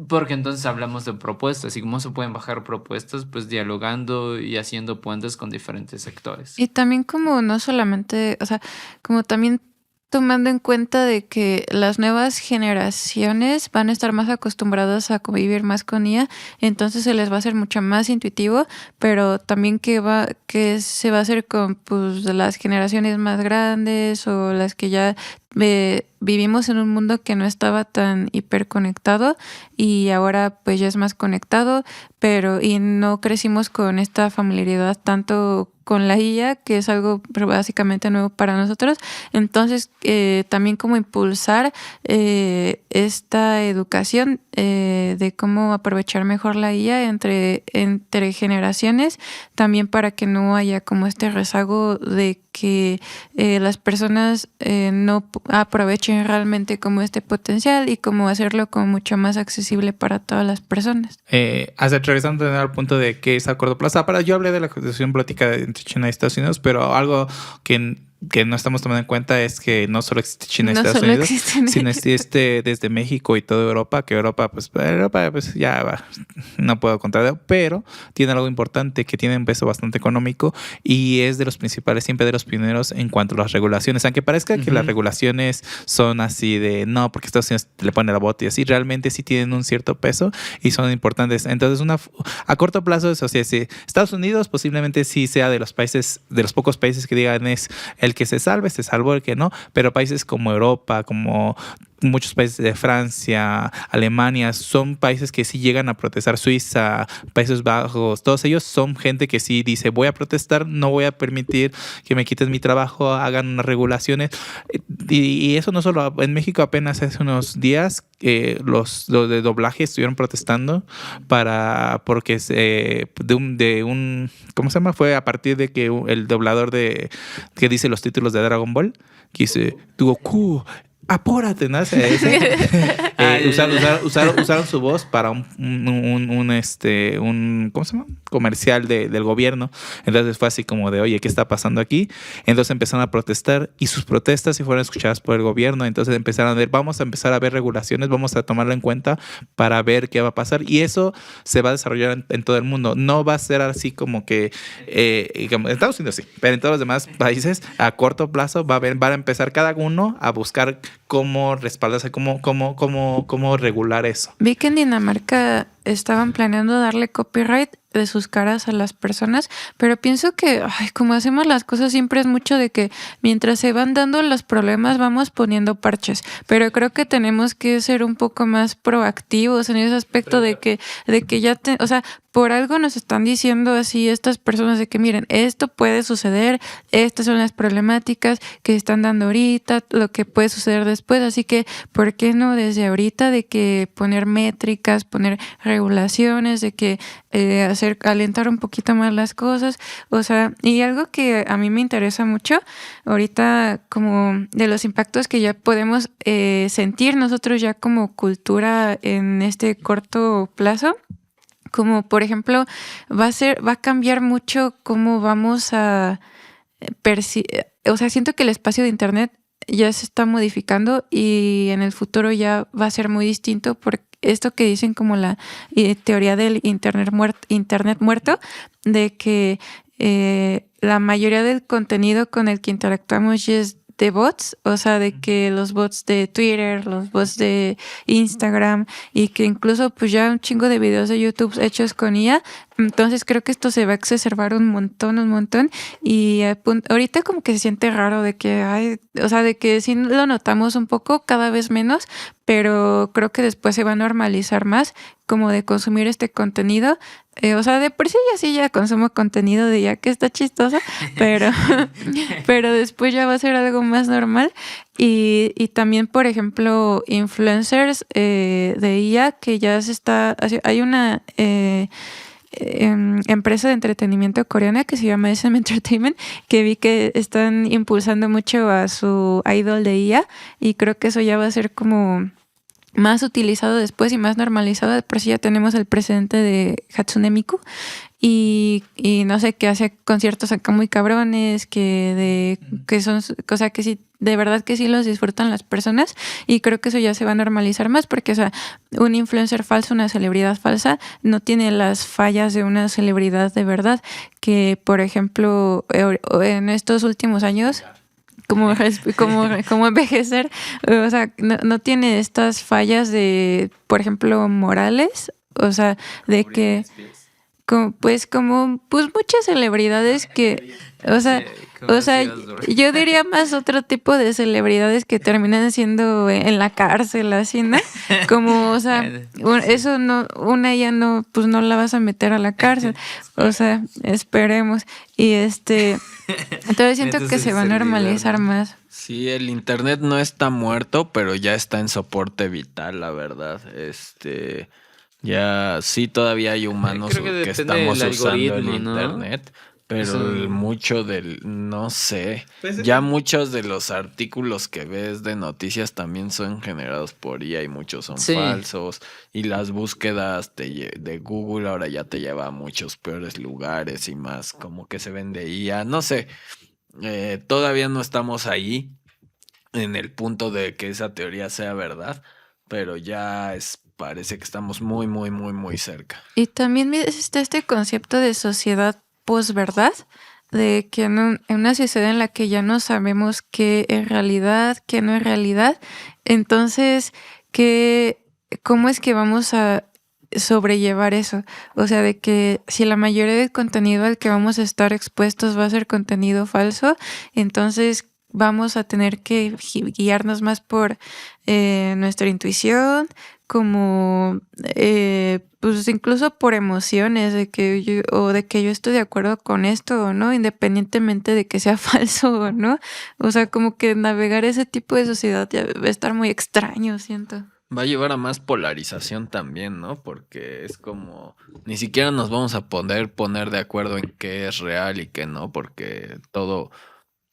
[SPEAKER 4] porque entonces hablamos de propuestas y cómo se pueden bajar propuestas, pues dialogando y haciendo puentes con diferentes sectores.
[SPEAKER 2] Y también como no solamente, o sea, como también tomando en cuenta de que las nuevas generaciones van a estar más acostumbradas a convivir más con IA, entonces se les va a hacer mucho más intuitivo, pero también que se va a hacer con pues las generaciones más grandes o las que ya vivimos en un mundo que no estaba tan hiperconectado y ahora pues ya es más conectado, pero y no crecimos con esta familiaridad tanto con la IA, que es algo básicamente nuevo para nosotros. Entonces, también como impulsar esta educación de cómo aprovechar mejor la IA entre generaciones, también para que no haya como este rezago de que las personas no aprovechen realmente como este potencial y cómo hacerlo como mucho más accesible para todas las personas.
[SPEAKER 5] Regresando al punto de que es a corto plazo, para yo hablé de la situación política entre China y Estados Unidos, pero algo que no estamos tomando en cuenta es que no solo existe China y
[SPEAKER 2] No
[SPEAKER 5] Estados
[SPEAKER 2] solo
[SPEAKER 5] Unidos,
[SPEAKER 2] existen
[SPEAKER 5] sino
[SPEAKER 2] ellos.
[SPEAKER 5] existe desde México y toda Europa, que Europa pues ya va, no puedo contar, pero tiene algo importante, que tiene un peso bastante económico y es de los principales, siempre de los pioneros en cuanto a las regulaciones, aunque parezca que las regulaciones son así de no, porque Estados Unidos le pone la bota y así, realmente sí tienen un cierto peso y son importantes. Entonces, a corto plazo, eso sí, Estados Unidos posiblemente sí sea de los países, de los pocos países que digan es el que se salve, se salvó, el que no, pero países como Europa, como muchos países de Francia, Alemania, son países que sí llegan a protestar. Suiza, Países Bajos, todos ellos son gente que sí dice, voy a protestar, no voy a permitir que me quiten mi trabajo, hagan unas regulaciones. Y eso no solo, en México apenas hace unos días los de doblaje estuvieron protestando porque ¿cómo se llama? Fue a partir de que el doblador que dice los títulos de Dragon Ball, que dice, Goku, apúrate, ¿no? Usaron su voz para un ¿cómo se llama? Comercial del gobierno. Entonces fue así como de, oye, ¿qué está pasando aquí? Entonces empezaron a protestar y sus protestas sí fueron escuchadas por el gobierno. Entonces empezaron a ver, vamos a empezar a ver regulaciones, vamos a tomarlo en cuenta para ver qué va a pasar. Y eso se va a desarrollar en todo el mundo. No va a ser así como que en Estados Unidos sí, pero en todos los demás países a corto plazo van a empezar cada uno a buscar cómo respaldarse, cómo regular eso.
[SPEAKER 2] Vi que en Dinamarca estaban planeando darle copyright de sus caras a las personas, pero pienso que como hacemos las cosas siempre es mucho de que mientras se van dando los problemas vamos poniendo parches, pero creo que tenemos que ser un poco más proactivos en ese aspecto de que ya o sea, por algo nos están diciendo así estas personas de que miren, esto puede suceder, estas son las problemáticas que están dando ahorita, lo que puede suceder después, así que ¿por qué no desde ahorita de que poner métricas, poner regulaciones, de que alentar un poquito más las cosas? O sea, y algo que a mí me interesa mucho ahorita como de los impactos que ya podemos sentir nosotros ya como cultura en este corto plazo, como por ejemplo va a cambiar mucho cómo vamos a o sea, siento que el espacio de internet ya se está modificando y en el futuro ya va a ser muy distinto por esto que dicen como la teoría del internet muerto, de que la mayoría del contenido con el que interactuamos ya es de bots, o sea, de que los bots de Twitter, los bots de Instagram y que incluso pues ya un chingo de videos de YouTube hechos con IA. Entonces creo que esto se va a exacerbar un montón y ahorita como que se siente raro de que o sea, de que sí lo notamos un poco, cada vez menos, pero creo que después se va a normalizar más como de consumir este contenido. O sea, de por sí ya consumo contenido de ya que está chistoso, pero después ya va a ser algo más normal. Y también, por ejemplo, influencers de IA que ya hay una empresa de entretenimiento coreana que se llama SM Entertainment, que vi que están impulsando mucho a su idol de IA y creo que eso ya va a ser como más utilizado después y más normalizado. Por si ya tenemos el precedente de Hatsune Miku y no sé, que hace conciertos acá muy cabrones, que son, o sea, que sí, de verdad que sí los disfrutan las personas y creo que eso ya se va a normalizar más porque, o sea, un influencer falso, una celebridad falsa no tiene las fallas de una celebridad de verdad, que por ejemplo en estos últimos años como envejecer, o sea, no tiene estas fallas de, por ejemplo, morales, o sea, de que pues muchas celebridades que, o sea, yo diría más otro tipo de celebridades que terminan siendo en la cárcel, así, ¿no? Como, o sea, eso no, una ya no, pues no la vas a meter a la cárcel, o sea, esperemos. Y entonces siento que se va a normalizar más.
[SPEAKER 3] Sí, el internet no está muerto, pero ya está en soporte vital, la verdad. Ya sí todavía hay humanos que estamos usando el internet, pero mucho no sé, ya muchos de los artículos que ves de noticias también son generados por IA y muchos son falsos, y las búsquedas de Google ahora ya te lleva a muchos peores lugares y más como que se ven de IA, no sé, todavía no estamos ahí en el punto de que esa teoría sea verdad, pero ya parece que estamos muy, muy, muy, muy cerca.
[SPEAKER 2] Y también está este concepto de sociedad posverdad, de que en una sociedad en la que ya no sabemos qué es realidad, qué no es realidad, entonces, ¿cómo es que vamos a sobrellevar eso? O sea, de que si la mayoría del contenido al que vamos a estar expuestos va a ser contenido falso, entonces vamos a tener que guiarnos más por nuestra intuición, como pues incluso por emociones de que yo estoy de acuerdo con esto o no, independientemente de que sea falso o no. O sea, como que navegar ese tipo de sociedad ya va a estar muy extraño, siento.
[SPEAKER 3] Va a llevar a más polarización también, ¿no? Porque es como, ni siquiera nos vamos a poner de acuerdo en qué es real y qué no, porque todo,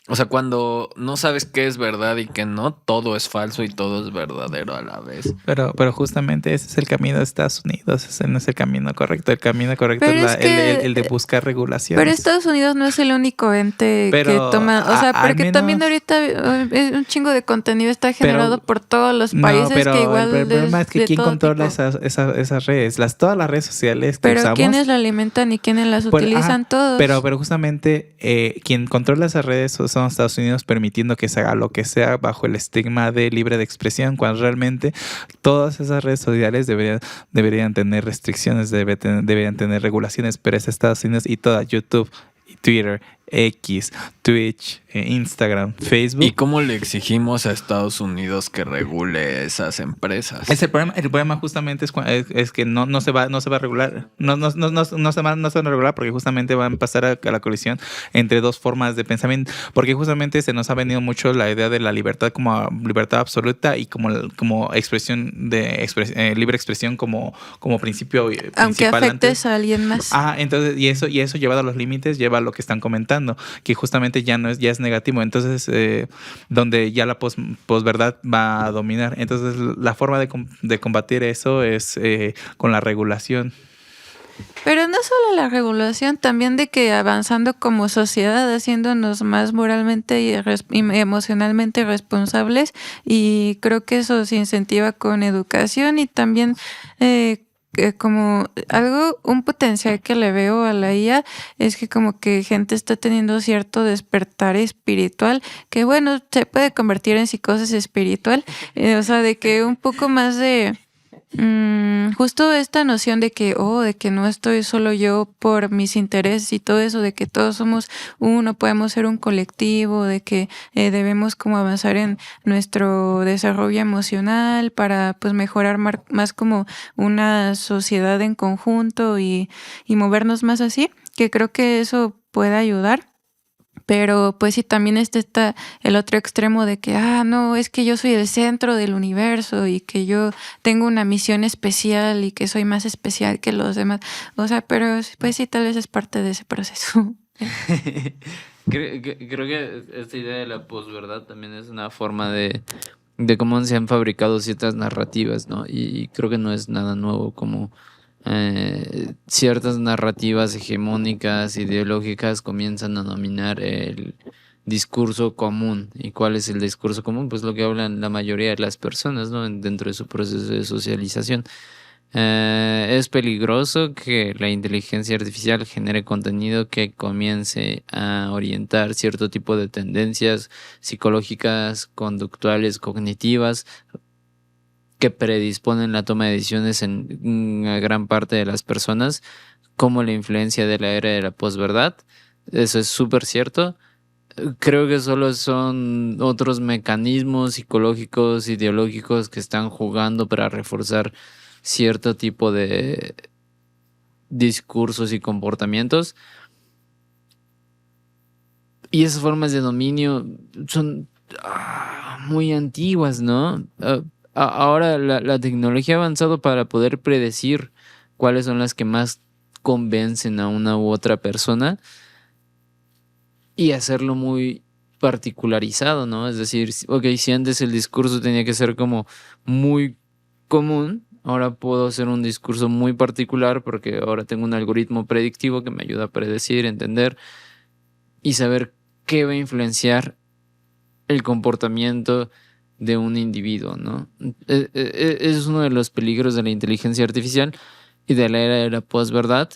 [SPEAKER 3] o sea, cuando no sabes qué es verdad y qué no, todo es falso y todo es verdadero a la vez.
[SPEAKER 5] Pero justamente ese es el camino de Estados Unidos, ese no es el camino correcto. El camino correcto
[SPEAKER 2] Pero
[SPEAKER 5] es
[SPEAKER 2] es que-
[SPEAKER 5] el de buscar regulaciones.
[SPEAKER 2] Pero Estados Unidos no es el único ente que
[SPEAKER 5] Pero,
[SPEAKER 2] toma, o sea,
[SPEAKER 5] al
[SPEAKER 2] porque también
[SPEAKER 5] menos-
[SPEAKER 2] ahorita un chingo de contenido está generado por todos los
[SPEAKER 5] No,
[SPEAKER 2] países
[SPEAKER 5] pero
[SPEAKER 2] que igual
[SPEAKER 5] el problema es que
[SPEAKER 2] de
[SPEAKER 5] quién
[SPEAKER 2] todo
[SPEAKER 5] controla
[SPEAKER 2] tipo.
[SPEAKER 5] esas redes, todas las redes sociales que
[SPEAKER 2] Pero
[SPEAKER 5] usamos.
[SPEAKER 2] quiénes la alimentan y quiénes las
[SPEAKER 5] Pues,
[SPEAKER 2] utilizan todos.
[SPEAKER 5] Pero justamente quien controla esas redes son Estados Unidos, permitiendo que se haga lo que sea bajo el estigma de libre de expresión, cuando realmente todas esas redes sociales deberían tener restricciones, deberían tener regulaciones, pero es Estados Unidos y toda YouTube, Twitter, X, Twitch, Instagram, Facebook.
[SPEAKER 3] ¿Y cómo le exigimos a Estados Unidos que regule esas empresas?
[SPEAKER 5] Es el problema justamente es que no se va a regular. No se van a regular porque justamente van a pasar a la colisión entre dos formas de pensamiento. Porque justamente se nos ha venido mucho la idea de la libertad como libertad absoluta y como expresión de libre expresión como principio
[SPEAKER 2] aunque
[SPEAKER 5] principal
[SPEAKER 2] afectes a alguien más.
[SPEAKER 5] Entonces, y eso llevado a los límites, lleva a lo que están comentando, que justamente ya es negativo. Entonces, donde ya la posverdad va a dominar. Entonces, la forma de combatir eso es con la regulación.
[SPEAKER 2] Pero no solo la regulación, también de que avanzando como sociedad, haciéndonos más moralmente y emocionalmente responsables, y creo que eso se incentiva con educación y también como un potencial que le veo a la IA es que como que gente está teniendo cierto despertar espiritual, que bueno, se puede convertir en psicosis espiritual, o sea, de que un poco más de justo esta noción de que no estoy solo yo por mis intereses y todo eso, de que todos somos uno, podemos ser un colectivo, de que debemos como avanzar en nuestro desarrollo emocional para pues mejorar más como una sociedad en conjunto y movernos más así, que creo que eso puede ayudar. Pero pues sí, también está el otro extremo de que, no, es que yo soy el centro del universo y que yo tengo una misión especial y que soy más especial que los demás. O sea, pero pues sí, tal vez es parte de ese proceso.
[SPEAKER 4] Creo que esta idea de la posverdad también es una forma de cómo se han fabricado ciertas narrativas, ¿no? Y creo que no es nada nuevo como ciertas narrativas hegemónicas, ideológicas comienzan a dominar el discurso común. ¿Y cuál es el discurso común? Pues lo que hablan la mayoría de las personas, ¿no? Dentro de su proceso de socialización. Es peligroso que la inteligencia artificial genere contenido que comience a orientar cierto tipo de tendencias psicológicas, conductuales, cognitivas, que predisponen la toma de decisiones en una gran parte de las personas, como la influencia de la era de la posverdad. Eso es súper cierto. Creo que solo son otros mecanismos psicológicos, ideológicos que están jugando para reforzar cierto tipo de discursos y comportamientos. Y esas formas de dominio son muy antiguas, ¿no? Ahora la tecnología ha avanzado para poder predecir cuáles son las que más convencen a una u otra persona y hacerlo muy particularizado, ¿no? Es decir, si antes el discurso tenía que ser como muy común, ahora puedo hacer un discurso muy particular porque ahora tengo un algoritmo predictivo que me ayuda a predecir, entender y saber qué va a influenciar el comportamiento de un individuo, ¿no? Es uno de los peligros de la inteligencia artificial y de la era de la posverdad.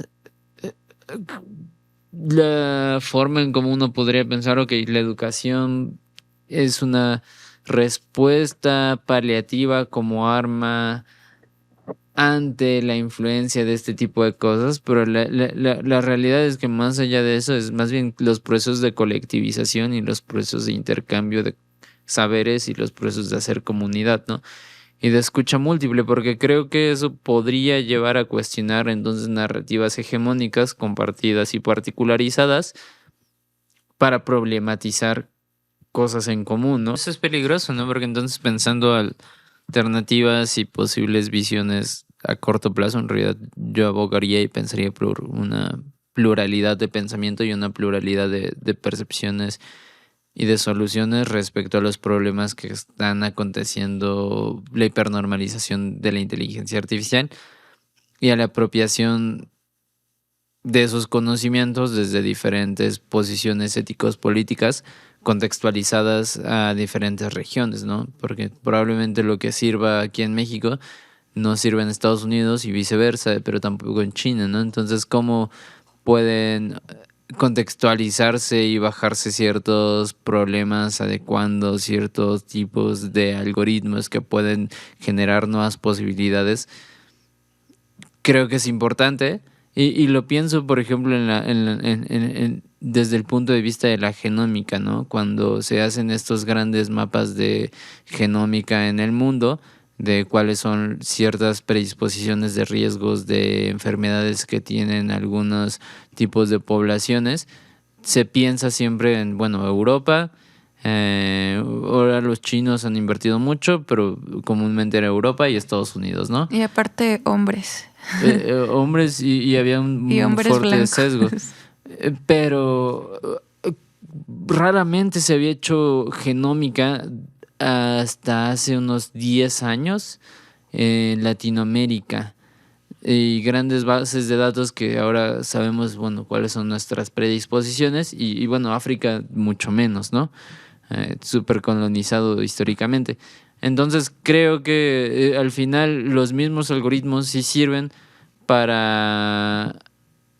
[SPEAKER 4] La forma en cómo uno podría pensar, la educación es una respuesta paliativa como arma ante la influencia de este tipo de cosas, pero la realidad es que más allá de eso es más bien los procesos de colectivización y los procesos de intercambio de saberes y los procesos de hacer comunidad, ¿no? Y de escucha múltiple, porque creo que eso podría llevar a cuestionar entonces narrativas hegemónicas compartidas y particularizadas para problematizar cosas en común, ¿no? Eso es peligroso, ¿no? Porque entonces pensando alternativas y posibles visiones a corto plazo, en realidad yo abogaría y pensaría por una pluralidad de pensamiento y una pluralidad de percepciones y de soluciones respecto a los problemas que están aconteciendo, la hipernormalización de la inteligencia artificial y a la apropiación de esos conocimientos desde diferentes posiciones éticos políticas contextualizadas a diferentes regiones, ¿no? Porque probablemente lo que sirva aquí en México no sirve en Estados Unidos y viceversa, pero tampoco en China, ¿no? Entonces, ¿cómo pueden contextualizarse y bajarse ciertos problemas adecuando ciertos tipos de algoritmos que pueden generar nuevas posibilidades? Creo que es importante y lo pienso, por ejemplo, desde el punto de vista de la genómica, ¿no? Cuando se hacen estos grandes mapas de genómica en el mundo, de cuáles son ciertas predisposiciones de riesgos de enfermedades que tienen algunos tipos de poblaciones, se piensa siempre en, bueno, Europa. Ahora los chinos han invertido mucho, pero comúnmente era Europa y Estados Unidos, ¿no?
[SPEAKER 2] Y aparte, hombres.
[SPEAKER 4] Hombres y había un
[SPEAKER 2] hombres
[SPEAKER 4] fuerte
[SPEAKER 2] blancos.
[SPEAKER 4] sesgo. Pero raramente se había hecho genómica hasta hace unos 10 años en Latinoamérica. Y grandes bases de datos que ahora sabemos, bueno, cuáles son nuestras predisposiciones y bueno, África mucho menos, ¿no? Súper colonizado históricamente. Entonces creo que al final los mismos algoritmos sí sirven para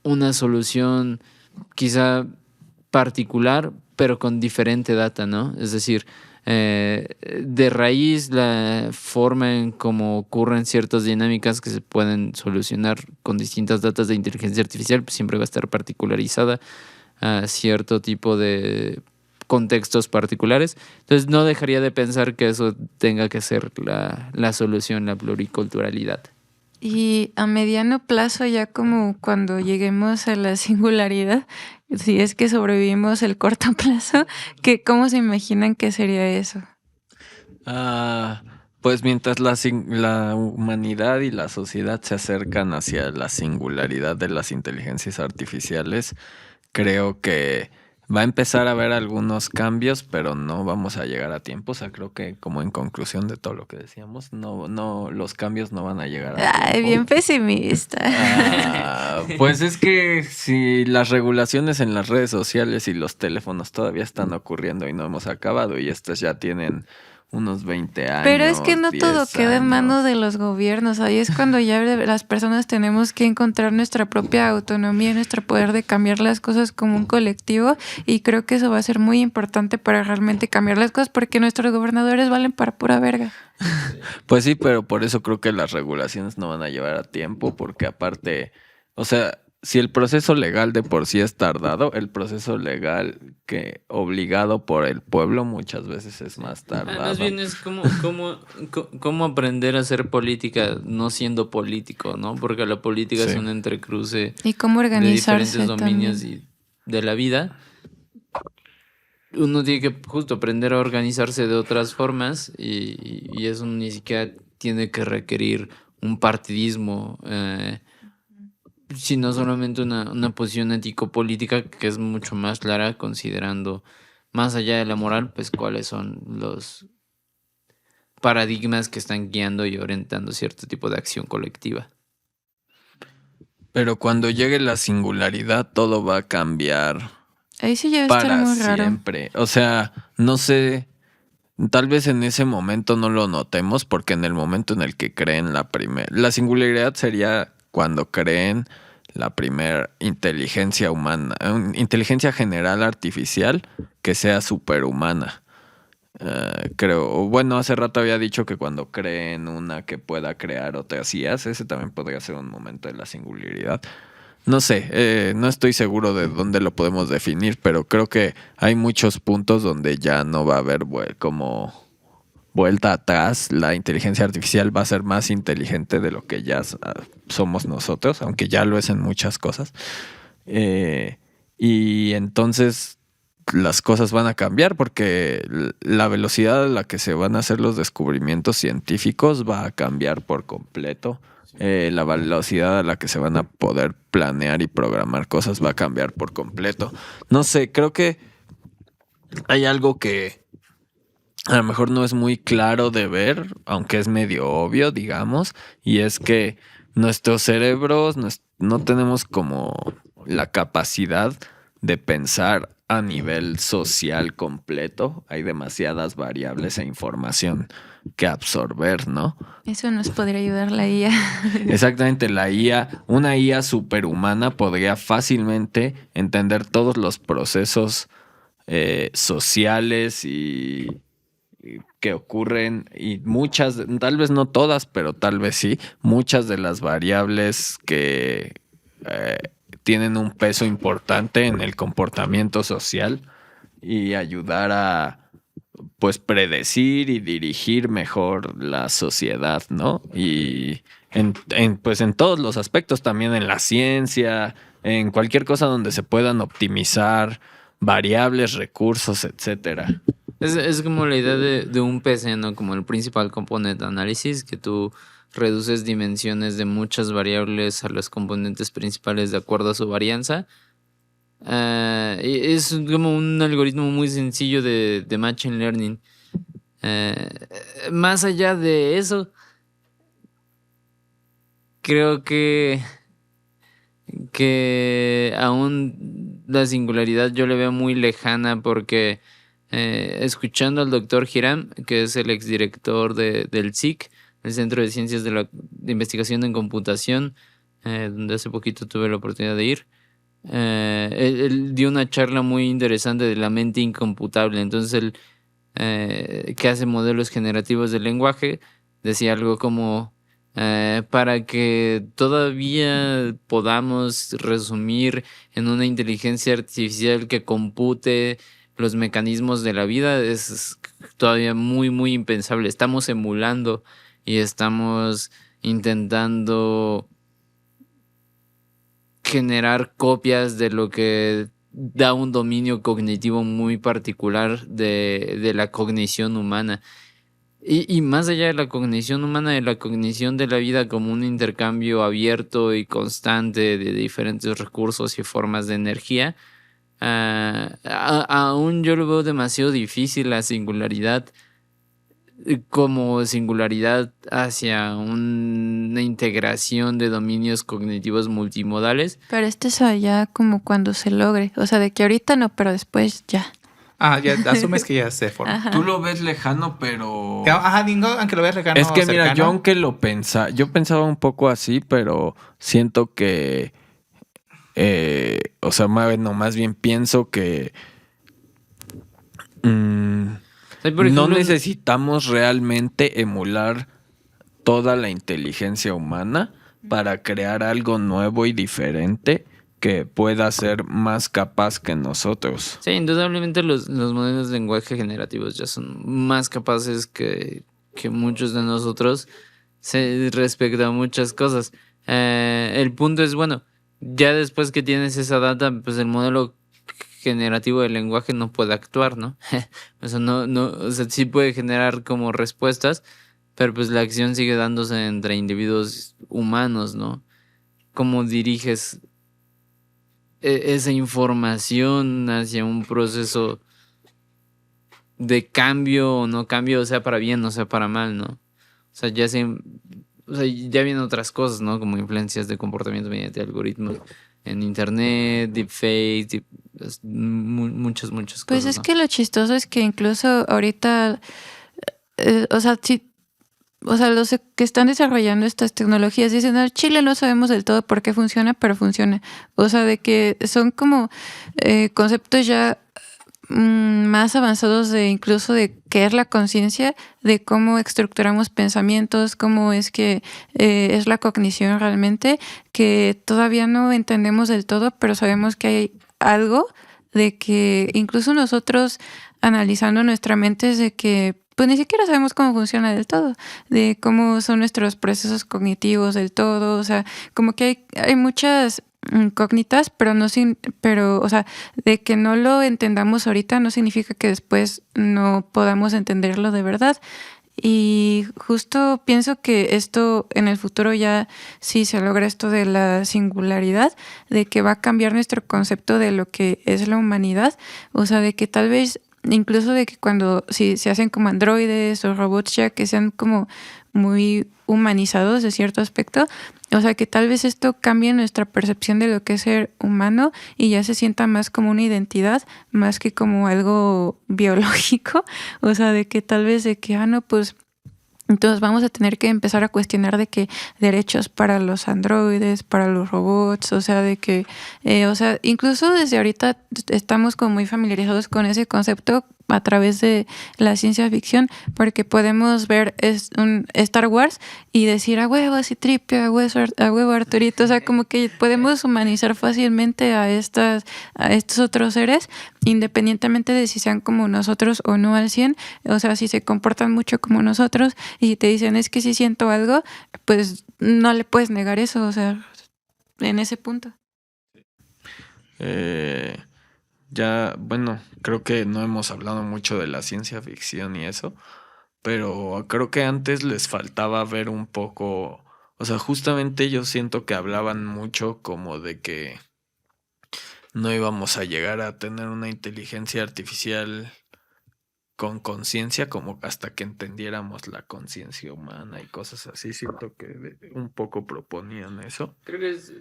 [SPEAKER 4] una solución quizá particular, pero con diferente data, ¿no? Es decir, de raíz la forma en cómo ocurren ciertas dinámicas que se pueden solucionar con distintas datas de inteligencia artificial, pues siempre va a estar particularizada a cierto tipo de contextos particulares. Entonces no dejaría de pensar que eso tenga que ser la solución, la pluriculturalidad.
[SPEAKER 2] Y a mediano plazo, ya como cuando lleguemos a la singularidad, si es que sobrevivimos el corto plazo, ¿cómo se imaginan que sería eso?
[SPEAKER 3] Pues mientras la humanidad y la sociedad se acercan hacia la singularidad de las inteligencias artificiales, creo que va a empezar a haber algunos cambios, pero no vamos a llegar a tiempo. O sea, creo que como en conclusión de todo lo que decíamos, no, los cambios no van a llegar a
[SPEAKER 2] Ay,
[SPEAKER 3] tiempo.
[SPEAKER 2] bien pesimista.
[SPEAKER 3] Pues es que si las regulaciones en las redes sociales y los teléfonos todavía están ocurriendo y no hemos acabado, y estos ya tienen unos 20 años.
[SPEAKER 2] Pero es que no todo
[SPEAKER 3] 10
[SPEAKER 2] queda en manos
[SPEAKER 3] años.
[SPEAKER 2] de los gobiernos. Ahí es cuando ya las personas tenemos que encontrar nuestra propia autonomía, nuestro poder de cambiar las cosas como un colectivo. Y creo que eso va a ser muy importante para realmente cambiar las cosas, porque nuestros gobernadores valen para pura verga.
[SPEAKER 3] Pues sí, pero por eso creo que las regulaciones no van a llevar a tiempo, porque aparte, o sea, si el proceso legal de por sí es tardado, el proceso legal que obligado por el pueblo muchas veces es más tardado.
[SPEAKER 4] Más bien es cómo aprender a hacer política no siendo político, ¿no? Porque la política es un entrecruce
[SPEAKER 2] Y cómo
[SPEAKER 4] de
[SPEAKER 2] organizarse
[SPEAKER 4] diferentes dominios
[SPEAKER 2] también.
[SPEAKER 4] y de la vida. Uno tiene que justo aprender a organizarse de otras formas y eso ni siquiera tiene que requerir un partidismo, sino solamente una posición ético-política que es mucho más clara, considerando más allá de la moral, pues cuáles son los paradigmas que están guiando y orientando cierto tipo de acción colectiva.
[SPEAKER 3] Pero cuando llegue la singularidad, todo va a cambiar
[SPEAKER 2] Ahí sí ya va a estar
[SPEAKER 3] para
[SPEAKER 2] muy raro.
[SPEAKER 3] siempre. O sea, no sé, tal vez en ese momento no lo notemos, porque en el momento en el que creen la singularidad sería cuando creen la primera inteligencia humana, inteligencia general artificial que sea superhumana. Creo, bueno, hace rato había dicho que cuando creen una que pueda crear otras IAs, ese también podría ser un momento de la singularidad. No sé, no estoy seguro de dónde lo podemos definir, pero creo que hay muchos puntos donde ya no va a haber como vuelta atrás. La inteligencia artificial va a ser más inteligente de lo que ya somos nosotros, aunque ya lo es en muchas cosas. Y entonces las cosas van a cambiar porque la velocidad a la que se van a hacer los descubrimientos científicos va a cambiar por completo. La velocidad a la que se van a poder planear y programar cosas va a cambiar por completo. No sé, creo que hay algo que a lo mejor no es muy claro de ver, aunque es medio obvio, digamos, y es que nuestros cerebros no tenemos como la capacidad de pensar a nivel social completo. Hay demasiadas variables e información que absorber, ¿no?
[SPEAKER 2] Eso nos podría ayudar la IA.
[SPEAKER 3] Exactamente, una IA superhumana podría fácilmente entender todos los procesos sociales y que ocurren y muchas, tal vez no todas, pero tal vez sí, muchas de las variables que tienen un peso importante en el comportamiento social y ayudar a pues predecir y dirigir mejor la sociedad, ¿no? Y pues en todos los aspectos, también en la ciencia, en cualquier cosa donde se puedan optimizar variables, recursos, etcétera.
[SPEAKER 4] Es como la idea de un PC, ¿no? Como el principal componente de análisis, que tú reduces dimensiones de muchas variables a los componentes principales de acuerdo a su varianza. Es como un algoritmo muy sencillo de Machine Learning. Más allá de eso, creo que aún la singularidad yo le veo muy lejana porque escuchando al doctor Hiram, que es el exdirector del CIC, el Centro de Ciencias de Investigación en Computación, donde hace poquito tuve la oportunidad de ir, él dio una charla muy interesante de la mente incomputable. Entonces él, que hace modelos generativos de lenguaje, decía algo como para que todavía podamos resumir en una inteligencia artificial que compute los mecanismos de la vida es todavía muy, muy impensable. Estamos emulando y estamos intentando generar copias de lo que da un dominio cognitivo muy particular de la cognición humana. Y más allá de la cognición humana, de la cognición de la vida como un intercambio abierto y constante de diferentes recursos y formas de energía, aún yo lo veo demasiado difícil la singularidad como singularidad hacia una integración de dominios cognitivos multimodales.
[SPEAKER 2] Pero esto es allá como cuando se logre. O sea, de que ahorita no, pero después ya.
[SPEAKER 5] Ya asumes que ya se forma.
[SPEAKER 2] Ajá.
[SPEAKER 3] Tú lo ves lejano, pero...
[SPEAKER 5] Aunque lo veas lejano.
[SPEAKER 3] Es que mira,
[SPEAKER 5] cercano.
[SPEAKER 3] yo aunque yo pensaba un poco así, pero siento que... o sea, más bien pienso que...
[SPEAKER 4] Por ejemplo,
[SPEAKER 3] no necesitamos realmente emular toda la inteligencia humana para crear algo nuevo y diferente que pueda ser más capaz que nosotros.
[SPEAKER 4] Sí, indudablemente los modelos de lenguaje generativos ya son más capaces que muchos de nosotros respecto a muchas cosas. El punto es, bueno, ya después que tienes esa data, pues el modelo generativo del lenguaje no puede actuar, ¿no? O sea, sí puede generar como respuestas, pero pues la acción sigue dándose entre individuos humanos, ¿no? ¿Cómo diriges esa información hacia un proceso de cambio o no cambio, o sea para bien o sea para mal, ¿no? O sea, ya vienen otras cosas, ¿no? Como influencias de comportamiento mediante algoritmos en internet, deepfakes, muchas cosas.
[SPEAKER 2] Pues es
[SPEAKER 4] ¿no?
[SPEAKER 2] que lo chistoso es que incluso ahorita, o sea, los que están desarrollando estas tecnologías dicen, al Chile no sabemos del todo por qué funciona, pero funciona. O sea, de que son como conceptos ya más avanzados de incluso de qué es la conciencia, de cómo estructuramos pensamientos, cómo es que es la cognición realmente, que todavía no entendemos del todo, pero sabemos que hay algo de que incluso nosotros analizando nuestra mente es de que pues ni siquiera sabemos cómo funciona del todo, de cómo son nuestros procesos cognitivos del todo, o sea, como que hay muchas incógnitas, pero o sea, de que no lo entendamos ahorita no significa que después no podamos entenderlo de verdad. Y justo pienso que esto en el futuro ya sí se logra esto de la singularidad, de que va a cambiar nuestro concepto de lo que es la humanidad, o sea, de que tal vez incluso de que cuando si se hacen como androides o robots ya que sean como muy humanizados de cierto aspecto, o sea que tal vez esto cambie nuestra percepción de lo que es ser humano y ya se sienta más como una identidad más que como algo biológico, o sea de que tal vez de que no pues entonces vamos a tener que empezar a cuestionar de que derechos para los androides, para los robots, o sea, de que, o sea, incluso desde ahorita estamos como muy familiarizados con ese concepto a través de la ciencia ficción, porque podemos ver un Star Wars y decir a huevo Citripio, a huevo Arturito, o sea, como que podemos humanizar fácilmente a estos otros seres, independientemente de si sean como nosotros o no al 100, o sea, si se comportan mucho como nosotros y si te dicen es que si siento algo, pues no le puedes negar eso, o sea, en ese punto.
[SPEAKER 3] Ya, bueno, creo que no hemos hablado mucho de la ciencia ficción y eso, pero creo que antes les faltaba ver un poco, o sea, justamente yo siento que hablaban mucho como de que no íbamos a llegar a tener una inteligencia artificial con conciencia como hasta que entendiéramos la conciencia humana y cosas así. Siento que un poco proponían eso.
[SPEAKER 4] Creo que es...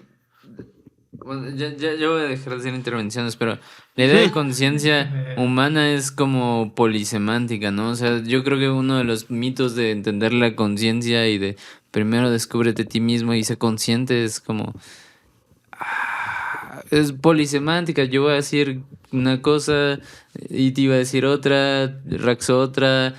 [SPEAKER 4] Bueno, ya voy a dejar de hacer intervenciones, pero la idea de conciencia humana es como polisemántica, ¿no? O sea, yo creo que uno de los mitos de entender la conciencia y de primero descúbrete a ti mismo y sé consciente es como... es polisemántica, yo voy a decir una cosa y te iba a decir otra, Raxo otra,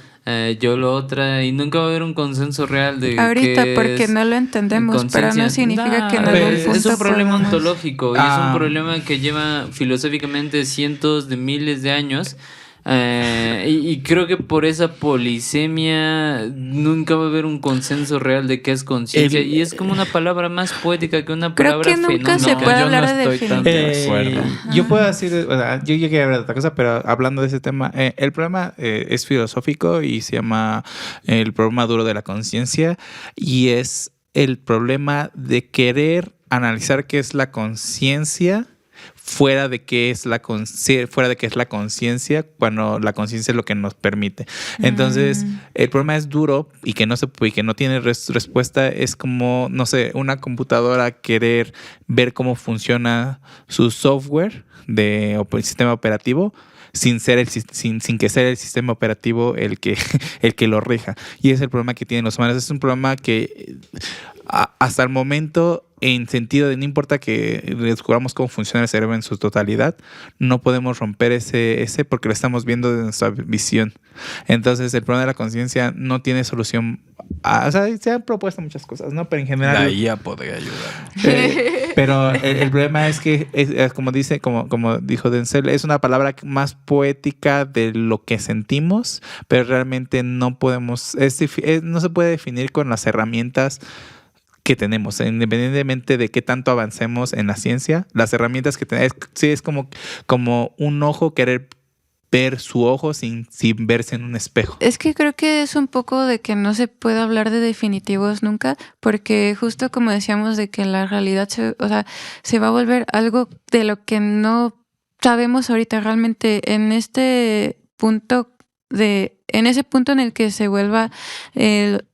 [SPEAKER 4] yo lo otra, y nunca va a haber un consenso real de
[SPEAKER 2] ahorita
[SPEAKER 4] qué
[SPEAKER 2] porque
[SPEAKER 4] es
[SPEAKER 2] no lo entendemos, pero
[SPEAKER 4] conciencia.
[SPEAKER 2] no significa que en
[SPEAKER 5] pero
[SPEAKER 2] algún punto
[SPEAKER 4] Es un problema
[SPEAKER 2] podamos.
[SPEAKER 4] ontológico y es un problema que lleva filosóficamente cientos de miles de años. Y creo que por esa polisemia nunca va a haber un consenso real de qué es conciencia. Y es como una palabra más poética que una
[SPEAKER 2] Creo
[SPEAKER 4] palabra
[SPEAKER 2] que nunca se
[SPEAKER 4] fenómeno.
[SPEAKER 2] puede
[SPEAKER 5] yo
[SPEAKER 2] hablar
[SPEAKER 5] no
[SPEAKER 2] de
[SPEAKER 5] estoy tan
[SPEAKER 2] definitivos.
[SPEAKER 5] de acuerdo. Yo puedo decir, o sea, yo llegué a hablar de otra cosa, pero hablando de ese tema, el problema es filosófico y se llama el problema duro de la conciencia y es el problema de querer analizar qué es la conciencia fuera de qué es la conciencia, cuando la conciencia es lo que nos permite. Entonces, el problema es duro y que no tiene respuesta. Es como, no sé, una computadora querer ver cómo funciona su software de sistema operativo sin que sea el sistema operativo el que lo rija. Y es el problema que tienen los humanos. Es un problema que hasta el momento, en sentido de no importa que descubramos cómo funciona el cerebro en su totalidad, no podemos romper ese porque lo estamos viendo de nuestra visión. Entonces el problema de la conciencia no tiene solución. O sea, se han propuesto muchas cosas, ¿no? Pero en general
[SPEAKER 3] La IA podría ayudar.
[SPEAKER 5] pero el problema es que es como dijo Denzel, es una palabra más poética de lo que sentimos, pero realmente no podemos, no se puede definir con las herramientas que tenemos, independientemente de qué tanto avancemos en la ciencia. Las herramientas que tenemos, sí, es como un ojo querer ver su ojo sin verse en un espejo.
[SPEAKER 2] Es que creo que es un poco de que no se puede hablar de definitivos nunca, porque justo como decíamos de que la realidad se va a volver algo de lo que no sabemos ahorita realmente en este punto en ese punto en el que se vuelva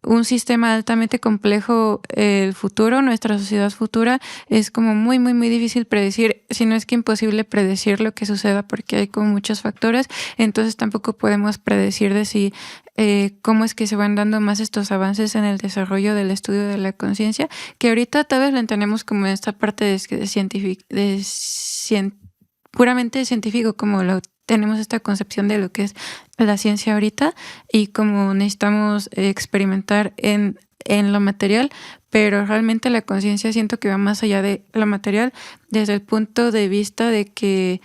[SPEAKER 2] un sistema altamente complejo el futuro, nuestra sociedad futura, es como muy, muy, muy difícil predecir, si no es que imposible predecir lo que suceda porque hay como muchos factores, entonces tampoco podemos predecir de si cómo es que se van dando más estos avances en el desarrollo del estudio de la conciencia, que ahorita tal vez lo entendemos como esta parte puramente científico, como lo tenemos esta concepción de lo que es la ciencia ahorita y como necesitamos experimentar en lo material, pero realmente la conciencia siento que va más allá de lo material desde el punto de vista de que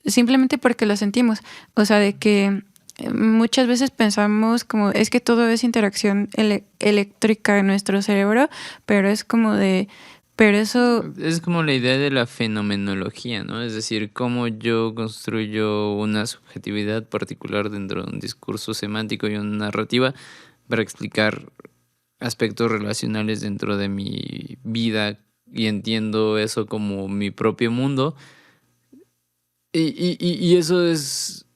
[SPEAKER 2] simplemente porque lo sentimos, o sea, de que muchas veces pensamos como es que todo es interacción eléctrica en nuestro cerebro, pero es como de, pero eso
[SPEAKER 4] Es como la idea de la fenomenología, ¿no? Es decir, cómo yo construyo una subjetividad particular dentro de un discurso semántico y una narrativa para explicar aspectos relacionales dentro de mi vida y entiendo eso como mi propio mundo. Y eso es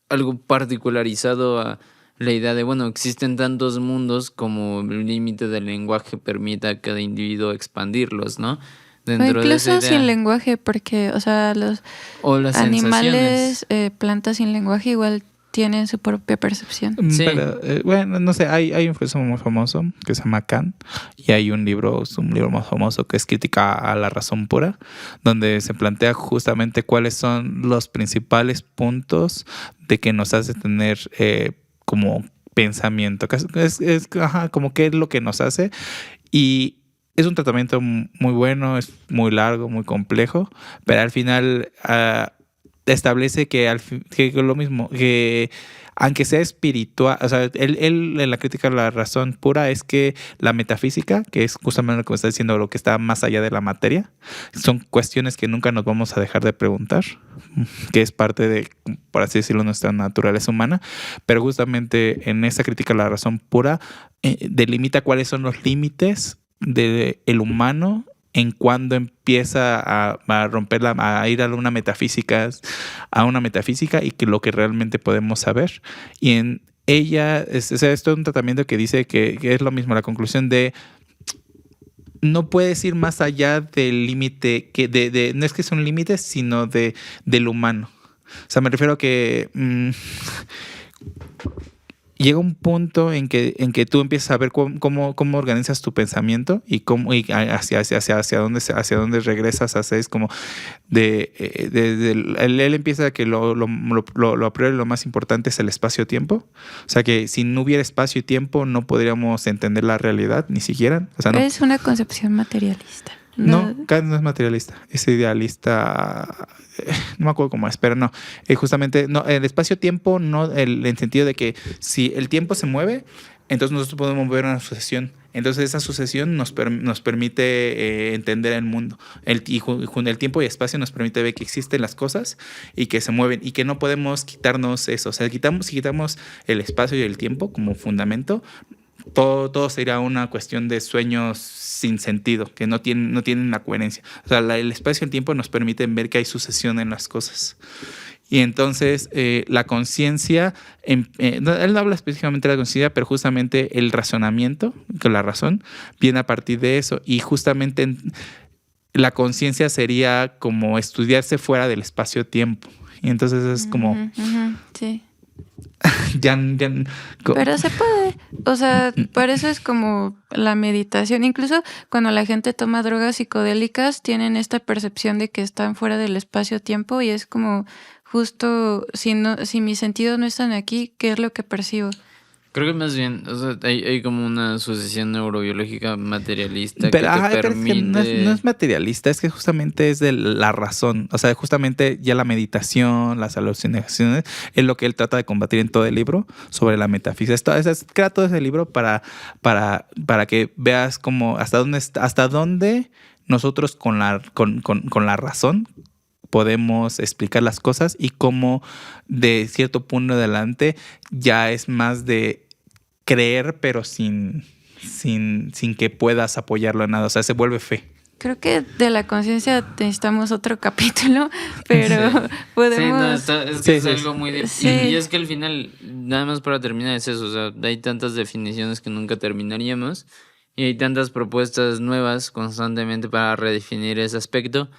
[SPEAKER 4] algo particularizado a la idea de, bueno, existen tantos mundos como el límite del lenguaje permita a cada individuo expandirlos, ¿no?
[SPEAKER 2] o
[SPEAKER 4] Dentro de esa
[SPEAKER 2] incluso sin
[SPEAKER 4] idea.
[SPEAKER 2] lenguaje, porque, o sea, los
[SPEAKER 4] O las
[SPEAKER 2] animales,
[SPEAKER 4] sensaciones.
[SPEAKER 2] plantas sin lenguaje igual tienen su propia percepción.
[SPEAKER 4] Sí.
[SPEAKER 5] Pero, bueno, no sé, hay un filósofo muy famoso que se llama Kant y hay un libro más famoso que es Crítica a la razón pura, donde se plantea justamente cuáles son los principales puntos de que nos hace tener como pensamiento, como qué es lo que nos hace y es un tratamiento muy bueno, es muy largo, muy complejo, pero al final establece que lo mismo, que aunque sea espiritual, o sea, él en la crítica a la razón pura es que la metafísica, que es justamente lo que me está diciendo, lo que está más allá de la materia, son cuestiones que nunca nos vamos a dejar de preguntar, que es parte de, por así decirlo, nuestra naturaleza humana, pero justamente en esa crítica a la razón pura delimita cuáles son los límites del humano en cuando empieza a romperla, a ir a una metafísica y que lo que realmente podemos saber. Y en ella, o sea, esto es un tratamiento que dice que es lo mismo, la conclusión de no puedes ir más allá del límite, no es que sea un límite, sino del humano. O sea, me refiero a que llega un punto en que tú empiezas a ver cómo organizas tu pensamiento y cómo y hacia dónde regresas hacia es como él empieza que lo a priori lo más importante es el espacio-tiempo. O sea que si no hubiera espacio y tiempo no podríamos entender la realidad ni siquiera. O sea, no.
[SPEAKER 2] Es una concepción materialista.
[SPEAKER 5] No, Kant no es materialista, es idealista, no me acuerdo cómo es, pero no, justamente, no, el espacio-tiempo, no, en sentido de que si el tiempo se mueve, entonces nosotros podemos ver una sucesión, entonces esa sucesión nos permite entender el mundo, y con el tiempo y espacio nos permite ver que existen las cosas y que se mueven y que no podemos quitarnos eso, o sea, si quitamos el espacio y el tiempo como fundamento, todo sería una cuestión de sueños sin sentido, que no tienen la coherencia. O sea, el espacio y el tiempo nos permiten ver que hay sucesión en las cosas. Y entonces la conciencia, él no habla específicamente de la conciencia, pero justamente el razonamiento, con la razón, viene a partir de eso. Y justamente la conciencia sería como estudiarse fuera del espacio-tiempo. Y entonces es como...
[SPEAKER 2] Sí.
[SPEAKER 5] Pero
[SPEAKER 2] se puede, o sea, por eso es como la meditación. Incluso cuando la gente toma drogas psicodélicas tienen esta percepción de que están fuera del espacio-tiempo y es como justo si mis sentidos no están aquí, ¿qué es lo que percibo?
[SPEAKER 4] Creo que más bien, o sea, hay como una sucesión neurobiológica materialista
[SPEAKER 5] pero,
[SPEAKER 4] que te
[SPEAKER 5] pero es que
[SPEAKER 4] permite...
[SPEAKER 5] no es materialista, es que justamente es de la razón. O sea, justamente ya la meditación, las alucinaciones, es lo que él trata de combatir en todo el libro sobre la metafísica. Crea todo ese libro para que veas como hasta dónde nosotros con la razón podemos explicar las cosas y cómo de cierto punto en adelante ya es más de creer pero sin que puedas apoyarlo en nada, o sea, se vuelve fe.
[SPEAKER 2] Creo que de la conciencia necesitamos otro capítulo, pero podemos...
[SPEAKER 4] Sí, es algo muy difícil.
[SPEAKER 2] Sí.
[SPEAKER 4] Y es que al final, nada más para terminar es eso, o sea, hay tantas definiciones que nunca terminaríamos y hay tantas propuestas nuevas constantemente para redefinir ese aspecto.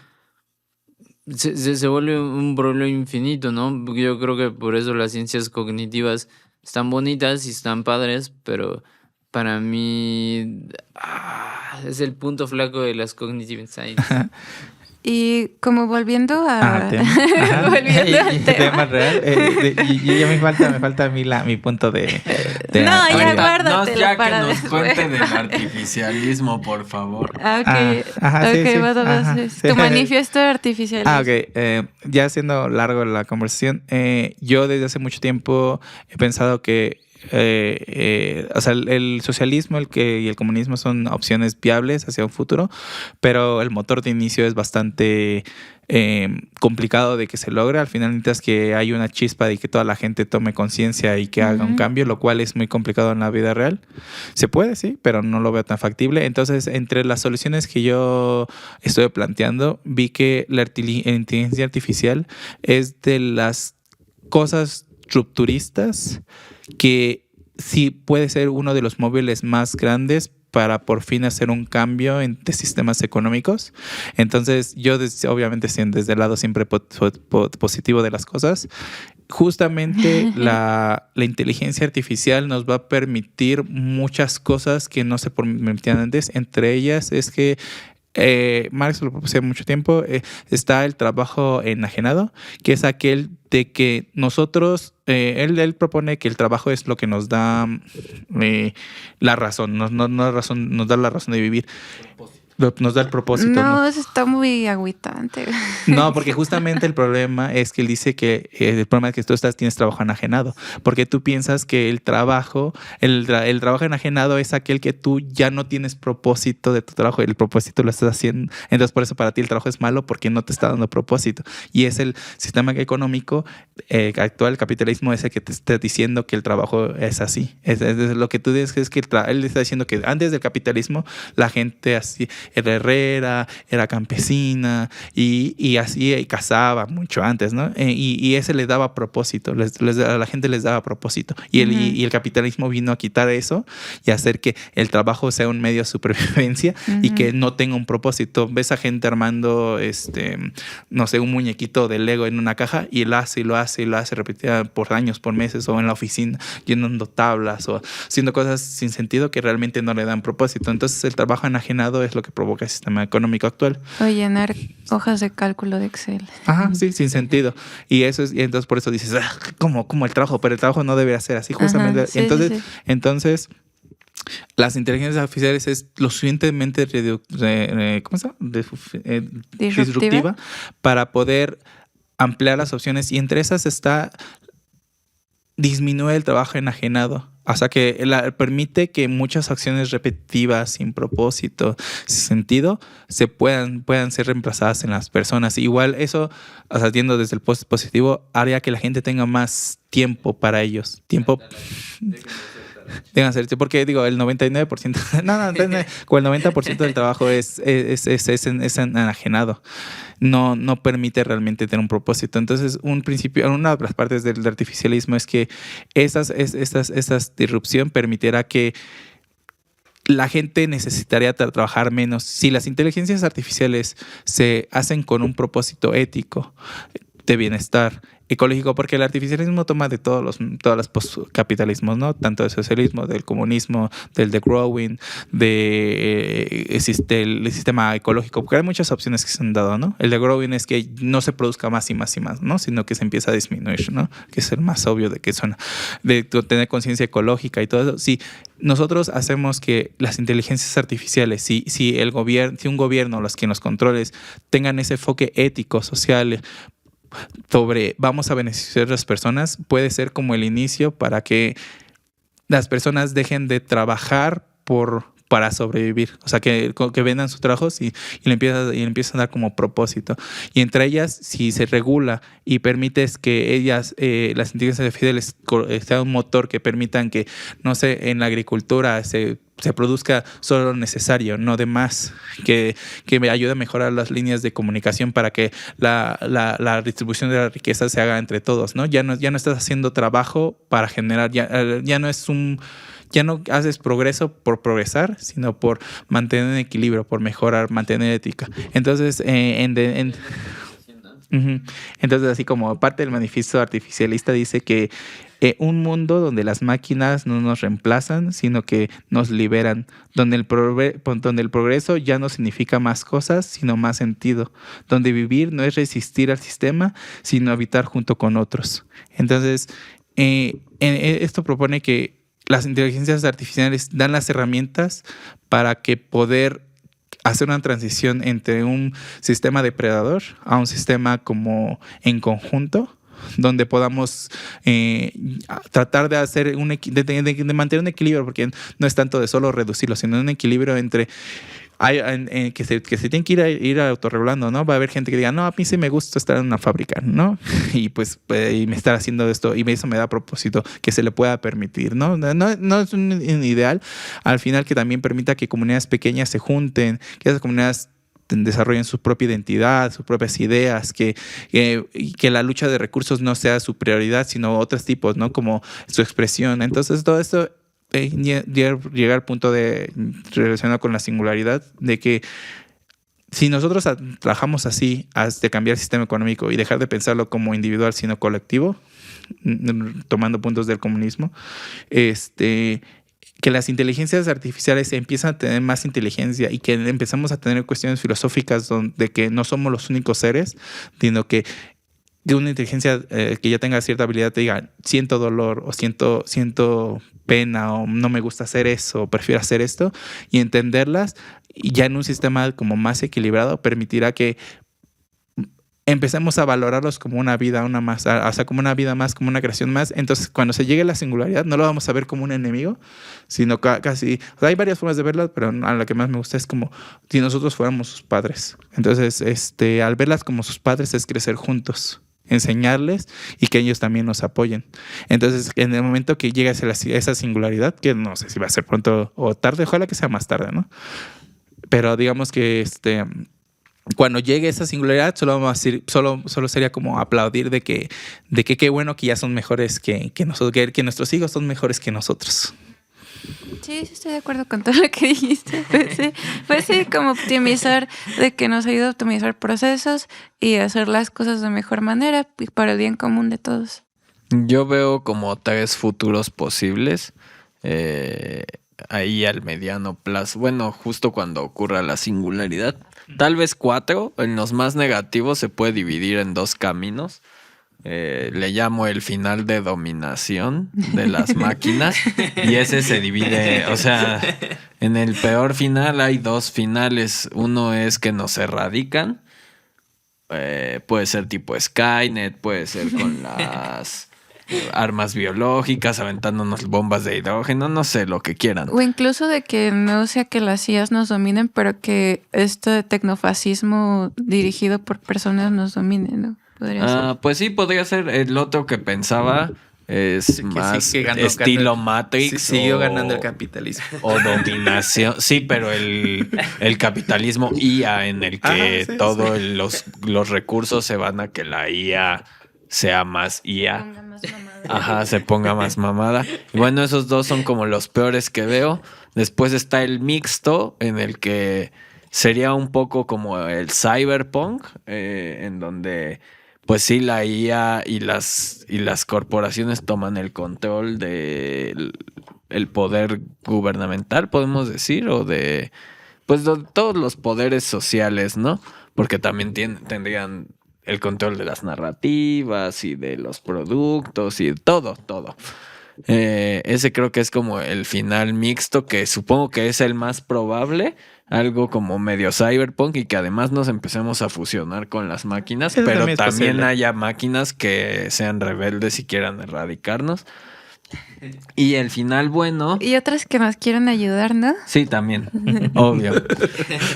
[SPEAKER 4] Se vuelve un problema infinito, ¿no? Yo creo que por eso las ciencias cognitivas están bonitas y están padres, pero para mí es el punto flaco de las cognitive science.
[SPEAKER 2] Y como volviendo a...
[SPEAKER 5] tema. Ajá.
[SPEAKER 2] volviendo al tema.
[SPEAKER 5] Tema real. Y ya me falta a mí mi punto de
[SPEAKER 2] No, ya
[SPEAKER 5] habilidad.
[SPEAKER 2] guárdatelo
[SPEAKER 3] ya
[SPEAKER 2] para
[SPEAKER 3] que nos
[SPEAKER 2] después.
[SPEAKER 3] cuente del artificialismo, por favor.
[SPEAKER 2] Ah, ok.
[SPEAKER 5] Ajá, sí, sí.
[SPEAKER 2] Vas,
[SPEAKER 5] Ajá, sí.
[SPEAKER 2] Tu manifiesto artificial.
[SPEAKER 5] Ok. Ya siendo largo la conversación, yo desde hace mucho tiempo he pensado que o sea, el socialismo y el comunismo son opciones viables hacia un futuro, pero el motor de inicio es bastante complicado de que se logre. Al final necesitas que haya una chispa de que toda la gente tome conciencia y que haga un cambio, lo cual es muy complicado en la vida real. Se puede, sí, pero no lo veo tan factible. Entonces, entre las soluciones que yo estoy planteando, vi que la inteligencia artificial es de las cosas rupturistas que sí puede ser uno de los móviles más grandes para por fin hacer un cambio de sistemas económicos. Entonces, yo obviamente desde el lado siempre positivo de las cosas, justamente la inteligencia artificial nos va a permitir muchas cosas que no se permitían antes. Entre ellas es que Marx lo propuso hace mucho tiempo, está el trabajo enajenado, que es aquel de que nosotros, él propone que el trabajo es lo que nos da la razón, nos da la razón de vivir. Nos da el propósito.
[SPEAKER 2] No, eso está muy agüitante.
[SPEAKER 5] No, porque justamente el problema es que él dice que el problema es que tú tienes trabajo enajenado, porque tú piensas que el trabajo enajenado es aquel que tú ya no tienes propósito de tu trabajo, el propósito lo estás haciendo, entonces por eso para ti el trabajo es malo porque no te está dando propósito. Y es el sistema económico actual, el capitalismo, es el que te está diciendo que el trabajo es así. Es lo que tú dices, es que él está diciendo que antes del capitalismo la gente así era herrera, era campesina y así y cazaba mucho antes, ¿no? Y ese le daba propósito, a la gente les daba propósito. Y el capitalismo vino a quitar eso y hacer que el trabajo sea un medio de supervivencia y que no tenga un propósito. Ves a gente armando, no sé, un muñequito de Lego en una caja y lo hace repetida por años, por meses, o en la oficina llenando tablas o haciendo cosas sin sentido que realmente no le dan propósito. Entonces el trabajo enajenado es lo que provoca el sistema económico actual.
[SPEAKER 2] O llenar hojas de cálculo de Excel.
[SPEAKER 5] Ajá, sí, sin sentido. Y entonces por eso dices, como el trabajo, pero el trabajo no debe ser así, justamente.
[SPEAKER 2] Ajá, sí,
[SPEAKER 5] Entonces, las inteligencias artificiales es lo suficientemente disruptiva para poder ampliar las opciones, y entre esas está disminuir el trabajo enajenado. O sea, que permite que muchas acciones repetitivas, sin propósito, sin sentido, se puedan ser reemplazadas en las personas. Igual eso, o sea, viendo desde el positivo, haría que la gente tenga más tiempo para ellos. Tiempo... Deben hacerse, porque digo, el 99%, con el 90% del trabajo es enajenado. No permite realmente tener un propósito. Entonces, una de las partes del artificialismo es que esta disrupción permitirá que la gente necesitaría trabajar menos. Si las inteligencias artificiales se hacen con un propósito ético, de bienestar ecológico, porque el artificialismo toma de todos los postcapitalismos, ¿no? Tanto del socialismo, del comunismo, del growing, del sistema ecológico, porque hay muchas opciones que se han dado, ¿no? El de growing es que no se produzca más y más y más, ¿no? Sino que se empieza a disminuir, ¿no? Que es el más obvio de que son, de tener conciencia ecológica y todo eso. Si nosotros hacemos que las inteligencias artificiales, si un gobierno, los que nos controles, tengan ese enfoque ético, social, sobre vamos a beneficiar a las personas, puede ser como el inicio para que las personas dejen de trabajar para sobrevivir. O sea, que vendan sus trabajos y le empiezan a dar como propósito. Y entre ellas, si se regula y permites que ellas, las inteligencias artificiales, sea un motor que permitan que, no sé, en la agricultura se produzca solo lo necesario, no de más, que me ayude a mejorar las líneas de comunicación para que la distribución de la riqueza se haga entre todos, ¿no? Ya no estás haciendo trabajo para generar, ya no haces progreso por progresar, sino por mantener en equilibrio, por mejorar, mantener ética. Entonces, entonces, así como parte del manifiesto artificialista dice que un mundo donde las máquinas no nos reemplazan, sino que nos liberan, donde donde el progreso ya no significa más cosas, sino más sentido, donde vivir no es resistir al sistema, sino habitar junto con otros. Entonces, esto propone que las inteligencias artificiales dan las herramientas para que poder hacer una transición entre un sistema depredador a un sistema como en conjunto, donde podamos tratar de hacer de mantener un equilibrio, porque no es tanto de solo reducirlo, sino un equilibrio entre que se tiene que ir autorregulando, ¿no? Va a haber gente que diga, no, a mí sí me gusta estar en una fábrica, ¿no? Y pues y me estar haciendo esto, y eso me da propósito, que se le pueda permitir, ¿no? No es un ideal, al final, que también permita que comunidades pequeñas se junten, que esas comunidades desarrollen su propia identidad, sus propias ideas, que la lucha de recursos no sea su prioridad, sino otros tipos, ¿no? Como su expresión. Entonces, todo esto llega al punto relacionado con la singularidad, de que si nosotros trabajamos así, de cambiar el sistema económico y dejar de pensarlo como individual, sino colectivo, tomando puntos del comunismo, que las inteligencias artificiales empiezan a tener más inteligencia y que empezamos a tener cuestiones filosóficas de que no somos los únicos seres, sino que una inteligencia que ya tenga cierta habilidad te diga, siento dolor o siento pena o no me gusta hacer eso o prefiero hacer esto, y entenderlas, y ya en un sistema como más equilibrado permitirá que empecemos a valorarlos como una vida, o sea, como una vida más, como una creación más. Entonces, cuando se llegue a la singularidad, no lo vamos a ver como un enemigo, sino casi... O sea, hay varias formas de verlas, pero a la que más me gusta es como si nosotros fuéramos sus padres. Entonces, al verlas como sus padres es crecer juntos, enseñarles y que ellos también nos apoyen. Entonces, en el momento que llegue a esa singularidad, que no sé si va a ser pronto o tarde, ojalá que sea más tarde, ¿no? Pero digamos que cuando llegue esa singularidad, solo vamos a decir, solo sería como aplaudir de que qué bueno que ya son mejores que nosotros, que nuestros hijos son mejores que nosotros.
[SPEAKER 2] Sí, estoy de acuerdo con todo lo que dijiste. Pues sí, como optimizar, de que nos ayuda a optimizar procesos y hacer las cosas de mejor manera para el bien común de todos.
[SPEAKER 3] Yo veo como 3 futuros posibles ahí al mediano plazo. Bueno, justo cuando ocurra la singularidad. Tal vez 4. En los más negativos se puede dividir en 2 caminos. Le llamo el final de dominación de las máquinas. Y ese se divide, o sea, en el peor final hay 2 finales. Uno es que nos erradican. Puede ser tipo Skynet, puede ser con las armas biológicas, aventándonos bombas de hidrógeno, no sé, lo que quieran.
[SPEAKER 2] O incluso de que no sea que las IAs nos dominen, pero que este tecnofascismo dirigido por personas nos domine, ¿no? Podría ser.
[SPEAKER 3] Pues sí, podría ser. El otro que pensaba es más estilo Matrix.
[SPEAKER 5] Siguió ganando el capitalismo.
[SPEAKER 3] O dominación. Sí, pero el capitalismo IA, en el que todos los recursos se van a que la IA sea más IA. Ajá, se ponga más mamada. Y bueno, esos 2 son como los peores que veo. Después está el mixto, en el que sería un poco como el cyberpunk, en donde pues sí, la IA y las corporaciones toman el control del poder gubernamental, podemos decir, o de pues de todos los poderes sociales, ¿no? Porque también tendrían el control de las narrativas y de los productos y todo. Ese creo que es como el final mixto, que supongo que es el más probable, algo como medio cyberpunk, y que además nos empecemos a fusionar con las máquinas,
[SPEAKER 5] Eso
[SPEAKER 3] pero
[SPEAKER 5] también
[SPEAKER 3] también haya máquinas que sean rebeldes y quieran erradicarnos. Y el final bueno...
[SPEAKER 2] Y otras que nos quieren ayudar, ¿no?
[SPEAKER 3] Sí, también, obvio.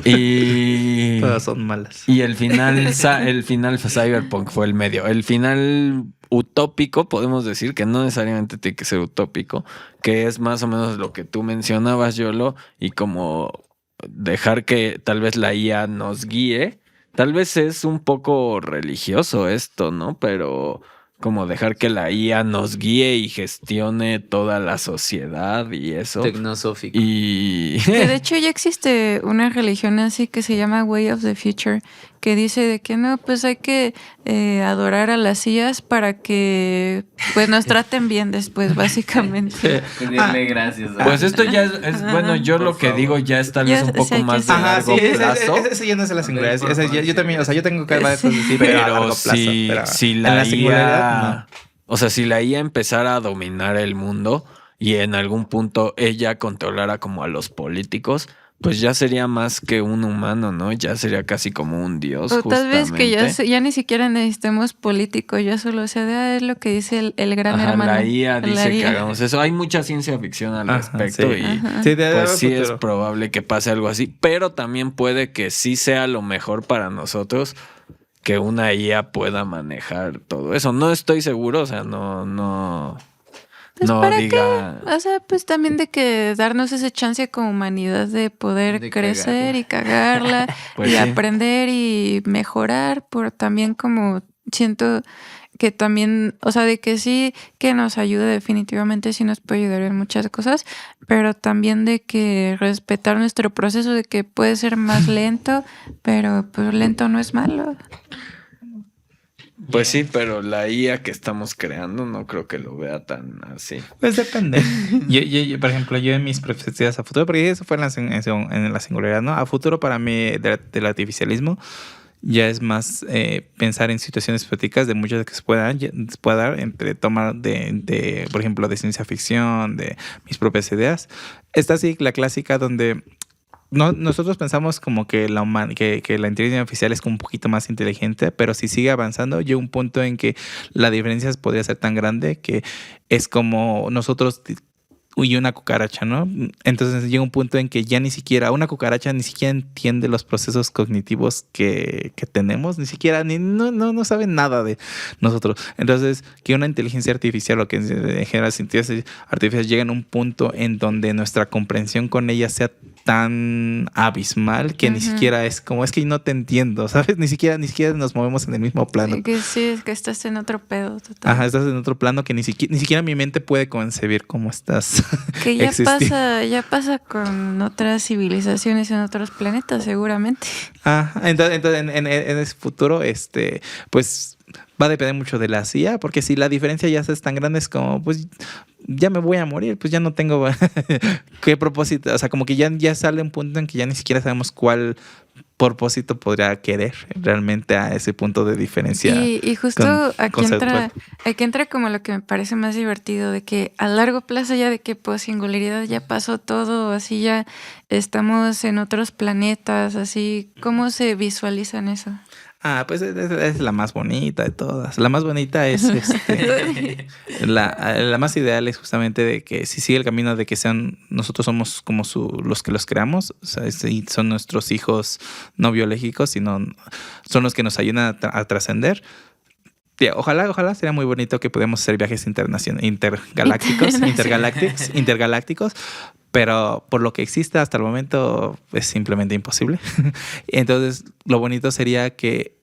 [SPEAKER 3] Y
[SPEAKER 5] todas son malas.
[SPEAKER 3] Y el final cyberpunk fue el medio. El final utópico, podemos decir, que no necesariamente tiene que ser utópico, que es más o menos lo que tú mencionabas, Yolo, y como dejar que tal vez la IA nos guíe. Tal vez es un poco religioso esto, ¿no? Pero como dejar que la IA nos guíe y gestione toda la sociedad y eso.
[SPEAKER 4] Tecnosófico.
[SPEAKER 3] Y
[SPEAKER 2] Que de hecho ya existe una religión así que se llama Way of the Future, que dice de que no, pues hay que adorar a las IAs para que pues nos traten bien después, básicamente.
[SPEAKER 4] Pedirle gracias.
[SPEAKER 3] pues esto ya es bueno, yo lo que digo ya es tal vez
[SPEAKER 2] Ya
[SPEAKER 3] un poco
[SPEAKER 2] sé que
[SPEAKER 3] más
[SPEAKER 2] sí.
[SPEAKER 3] de
[SPEAKER 5] Ajá, sí,
[SPEAKER 3] largo plazo.
[SPEAKER 5] ese ya no es la singularidad.
[SPEAKER 4] Ok, por
[SPEAKER 5] Yo también, o sea, yo tengo que varias cosas así, pero a largo
[SPEAKER 3] Pero
[SPEAKER 5] plazo.
[SPEAKER 3] si,
[SPEAKER 5] Pero
[SPEAKER 3] si
[SPEAKER 5] en
[SPEAKER 3] la
[SPEAKER 5] singularidad,
[SPEAKER 3] IA, o sea, si la IA empezara a dominar el mundo y en algún punto ella controlara como a los políticos, pues ya sería más que un humano, ¿no? Ya sería casi como un dios,
[SPEAKER 2] O tal vez que
[SPEAKER 3] justamente.
[SPEAKER 2] ya ni siquiera necesitemos políticos, ya solo sea de es lo que dice el gran
[SPEAKER 3] Ajá,
[SPEAKER 2] hermano.
[SPEAKER 3] la IA
[SPEAKER 2] La
[SPEAKER 3] dice que
[SPEAKER 2] IA.
[SPEAKER 3] hagamos eso. Hay mucha ciencia ficción al
[SPEAKER 5] Ajá,
[SPEAKER 3] respecto
[SPEAKER 5] sí.
[SPEAKER 3] y
[SPEAKER 2] Ajá.
[SPEAKER 5] Sí, de
[SPEAKER 3] pues sí es
[SPEAKER 5] futuro.
[SPEAKER 3] probable que pase algo así, pero también puede que sí sea lo mejor para nosotros que una IA pueda manejar todo eso. No estoy seguro, o sea, no
[SPEAKER 2] Pues
[SPEAKER 3] no
[SPEAKER 2] para
[SPEAKER 3] diga.
[SPEAKER 2] O sea, pues también de que darnos ese chance como humanidad de poder
[SPEAKER 4] De
[SPEAKER 2] crecer y cagarla
[SPEAKER 3] Pues
[SPEAKER 2] y
[SPEAKER 3] sí.
[SPEAKER 2] aprender y mejorar, por también como siento que también, o sea, de que sí que nos ayuda definitivamente, sí nos puede ayudar en muchas cosas, pero también de que respetar nuestro proceso, de que puede ser más lento, pero pues lento no es malo.
[SPEAKER 3] Pues sí, pero la IA que estamos creando no creo que lo vea tan así.
[SPEAKER 5] Pues depende. Por ejemplo, yo en mis perspectivas a futuro, porque eso fue en la singularidad, ¿no? A futuro para mí del artificialismo ya es más pensar en situaciones hipotéticas de muchas que se pueda dar entre tomar por ejemplo, de ciencia ficción, de mis propias ideas. Esta sí, la clásica donde nosotros pensamos como que que la inteligencia artificial es como un poquito más inteligente, pero si sigue avanzando, llega un punto en que la diferencia podría ser tan grande que es como nosotros y una cucaracha, ¿no? Entonces llega un punto en que ya ni siquiera una cucaracha ni siquiera entiende los procesos cognitivos que tenemos, ni siquiera no sabe nada de nosotros. Entonces, que una inteligencia artificial o que en general inteligencia artificial llega en un punto en donde nuestra comprensión con ella sea tan abismal que ni siquiera es como, es que no te entiendo, ¿sabes? Ni siquiera nos movemos en el mismo plano.
[SPEAKER 2] Que sí, es que estás en otro pedo total.
[SPEAKER 5] Ajá, estás en otro plano que ni siquiera mi mente puede concebir cómo estás.
[SPEAKER 2] Que ya
[SPEAKER 5] existiendo.
[SPEAKER 2] pasa con otras civilizaciones en otros planetas, seguramente.
[SPEAKER 5] Ajá, entonces en ese futuro, pues va a depender mucho de la CIA, porque si la diferencia ya es tan grande, es como, pues ya me voy a morir, pues ya no tengo qué propósito. O sea, como que ya sale un punto en que ya ni siquiera sabemos cuál propósito podría querer realmente a ese punto de diferencia.
[SPEAKER 2] Y justo aquí entra como lo que me parece más divertido, de que a largo plazo ya de que pues singularidad ya pasó todo, así ya estamos en otros planetas, así, ¿cómo se visualizan eso?
[SPEAKER 5] Pues es la más bonita de todas. La más bonita es la más ideal es justamente de que si sigue el camino de que nosotros somos como los que los creamos, o sea, son nuestros hijos no biológicos, sino son los que nos ayudan a trascender. Tía, ojalá sería muy bonito que pudiéramos hacer viajes intergalácticos, pero por lo que existe hasta el momento es simplemente imposible. Entonces, lo bonito sería que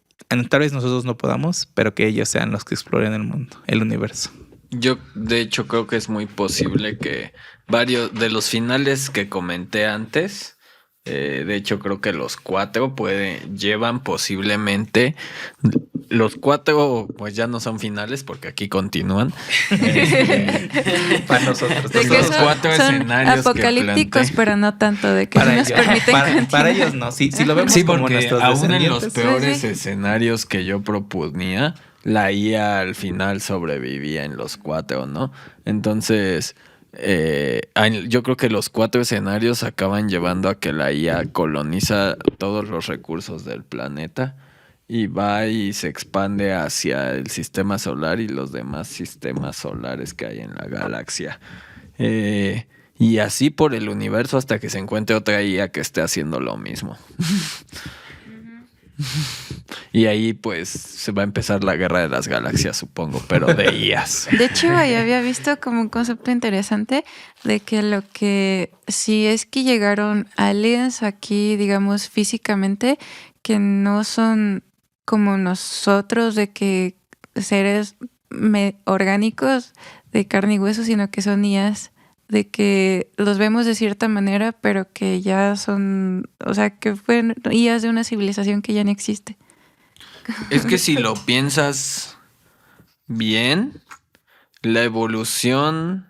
[SPEAKER 5] tal vez nosotros no podamos, pero que ellos sean los que exploren el mundo, el universo.
[SPEAKER 3] Yo, de hecho, creo que es muy posible que varios de los finales que comenté antes, de hecho, creo que los 4 llevan posiblemente. Los 4, pues ya no son finales porque aquí continúan.
[SPEAKER 5] Para nosotros.
[SPEAKER 2] De que
[SPEAKER 3] los
[SPEAKER 2] son
[SPEAKER 3] 4 escenarios que
[SPEAKER 2] apocalípticos,
[SPEAKER 3] planteé.
[SPEAKER 2] pero no tanto de que nos permiten
[SPEAKER 5] para ellos no. Si lo vemos
[SPEAKER 3] Sí,
[SPEAKER 5] como
[SPEAKER 3] porque
[SPEAKER 5] nuestros
[SPEAKER 3] aún en los
[SPEAKER 5] descendientes.
[SPEAKER 3] peores
[SPEAKER 2] Sí.
[SPEAKER 3] escenarios que yo proponía, la IA al final sobrevivía en los 4, ¿no? Entonces, yo creo que los 4 escenarios acaban llevando a que la IA coloniza todos los recursos del planeta y va y se expande hacia el sistema solar y los demás sistemas solares que hay en la galaxia. Y así por el universo hasta que se encuentre otra IA que esté haciendo lo mismo. Y ahí pues se va a empezar la guerra de las galaxias, supongo, pero de IAs.
[SPEAKER 2] De hecho, ahí había visto como un concepto interesante de que lo que si es que llegaron aliens aquí, digamos, físicamente, que no son como nosotros, de que seres orgánicos de carne y hueso, sino que son IAs, de que los vemos de cierta manera, pero que ya son, o sea, que fueron IAs de una civilización que ya no existe.
[SPEAKER 3] Es que si lo piensas bien, la evolución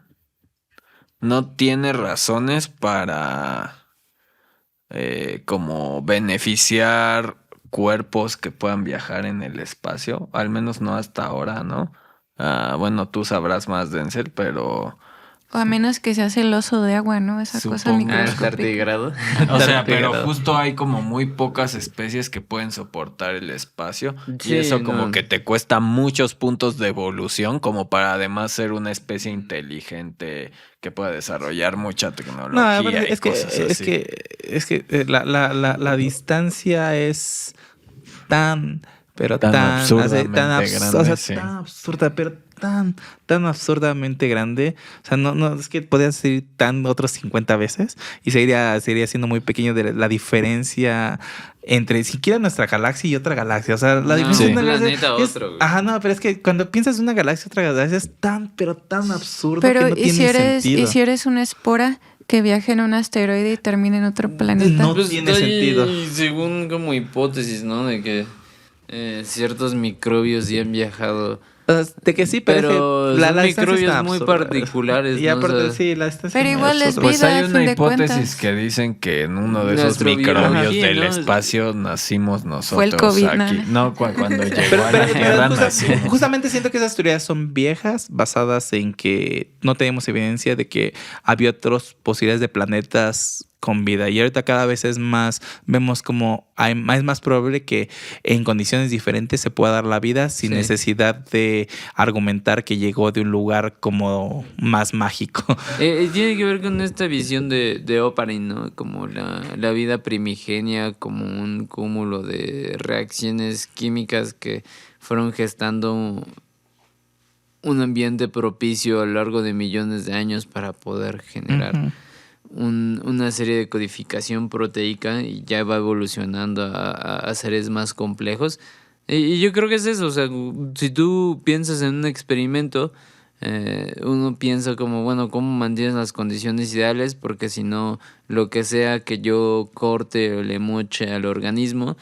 [SPEAKER 3] no tiene razones para como beneficiar cuerpos que puedan viajar en el espacio, al menos no hasta ahora, ¿no? Bueno, tú sabrás más, Denzel, pero
[SPEAKER 2] O a menos que se hace el oso de agua, ¿no? Esa cosa
[SPEAKER 3] Supongo.
[SPEAKER 2] microscópica.
[SPEAKER 4] tardigrado.
[SPEAKER 3] o sea, pero
[SPEAKER 5] Tardigrado.
[SPEAKER 3] justo hay como muy pocas especies que pueden soportar el espacio y
[SPEAKER 4] Sí,
[SPEAKER 3] eso como
[SPEAKER 4] no.
[SPEAKER 3] que te cuesta muchos puntos de evolución como para además ser una especie inteligente que pueda desarrollar mucha
[SPEAKER 5] No,
[SPEAKER 3] tecnología
[SPEAKER 5] pero
[SPEAKER 3] y cosas así.
[SPEAKER 5] es que la distancia es tan, pero
[SPEAKER 3] Tan
[SPEAKER 5] tan,
[SPEAKER 3] absurdamente
[SPEAKER 5] o sea,
[SPEAKER 3] grande, sí.
[SPEAKER 5] tan absurda, pero tan absurdamente grande. O sea, no, es que podías decir tan otros 50 veces y seguiría siendo muy pequeño de la diferencia entre siquiera nuestra galaxia y otra galaxia. O sea, la
[SPEAKER 4] No,
[SPEAKER 5] diferencia
[SPEAKER 3] un
[SPEAKER 5] de las
[SPEAKER 4] planeta a
[SPEAKER 5] es-
[SPEAKER 4] otro, güey.
[SPEAKER 5] Ajá, no, pero es que cuando piensas en una galaxia, otra galaxia es pero tan absurdo
[SPEAKER 2] Pero
[SPEAKER 5] que no tiene sentido.
[SPEAKER 2] ¿y si eres una espora que viaja en un asteroide y termina en otro planeta?
[SPEAKER 5] No
[SPEAKER 4] Pues
[SPEAKER 5] tiene
[SPEAKER 4] hay,
[SPEAKER 5] sentido.
[SPEAKER 4] según como hipótesis, ¿no? De que ciertos microbios sí han viajado.
[SPEAKER 5] O sea, de que sí, pero,
[SPEAKER 4] Pero
[SPEAKER 5] es que
[SPEAKER 4] son
[SPEAKER 5] distancia
[SPEAKER 4] microbios
[SPEAKER 5] está
[SPEAKER 4] muy
[SPEAKER 5] absurda.
[SPEAKER 4] particulares,
[SPEAKER 5] Y
[SPEAKER 4] ¿no?
[SPEAKER 5] aparte,
[SPEAKER 4] O sea,
[SPEAKER 5] sí, la distancia
[SPEAKER 2] Pero
[SPEAKER 5] es muy
[SPEAKER 2] igual es
[SPEAKER 5] absurda.
[SPEAKER 3] Pues
[SPEAKER 2] vida,
[SPEAKER 3] hay
[SPEAKER 2] a
[SPEAKER 3] una
[SPEAKER 2] fin de
[SPEAKER 3] hipótesis
[SPEAKER 2] cuentas.
[SPEAKER 3] que dicen que en uno de esos
[SPEAKER 4] Nuestro
[SPEAKER 3] microbios
[SPEAKER 4] biología,
[SPEAKER 3] del
[SPEAKER 4] ¿no?
[SPEAKER 3] espacio nacimos nosotros.
[SPEAKER 2] Fue el COVID,
[SPEAKER 3] aquí.
[SPEAKER 2] ¿no?
[SPEAKER 3] Cuando llegó
[SPEAKER 5] Pero,
[SPEAKER 3] a la Tierra nacimos.
[SPEAKER 5] justamente siento que esas teorías son viejas, basadas en que no tenemos evidencia de que había otras posibilidades de planetas con vida. Y ahorita cada vez es más, vemos como es más probable que en condiciones diferentes se pueda dar la vida sin
[SPEAKER 4] Sí.
[SPEAKER 5] necesidad de argumentar que llegó de un lugar como más mágico.
[SPEAKER 4] tiene que ver con esta visión de Oparin, ¿no? Como la vida primigenia, como un cúmulo de reacciones químicas que fueron gestando un ambiente propicio a lo largo de millones de años para poder generar
[SPEAKER 5] Ujú.
[SPEAKER 4] una serie de codificación proteica y ya va evolucionando a seres más complejos. Y yo creo que es eso, o sea, si tú piensas en un experimento, uno piensa como, bueno, ¿cómo mantienes las condiciones ideales? Porque si no, lo que sea que yo corte o le moche al organismo,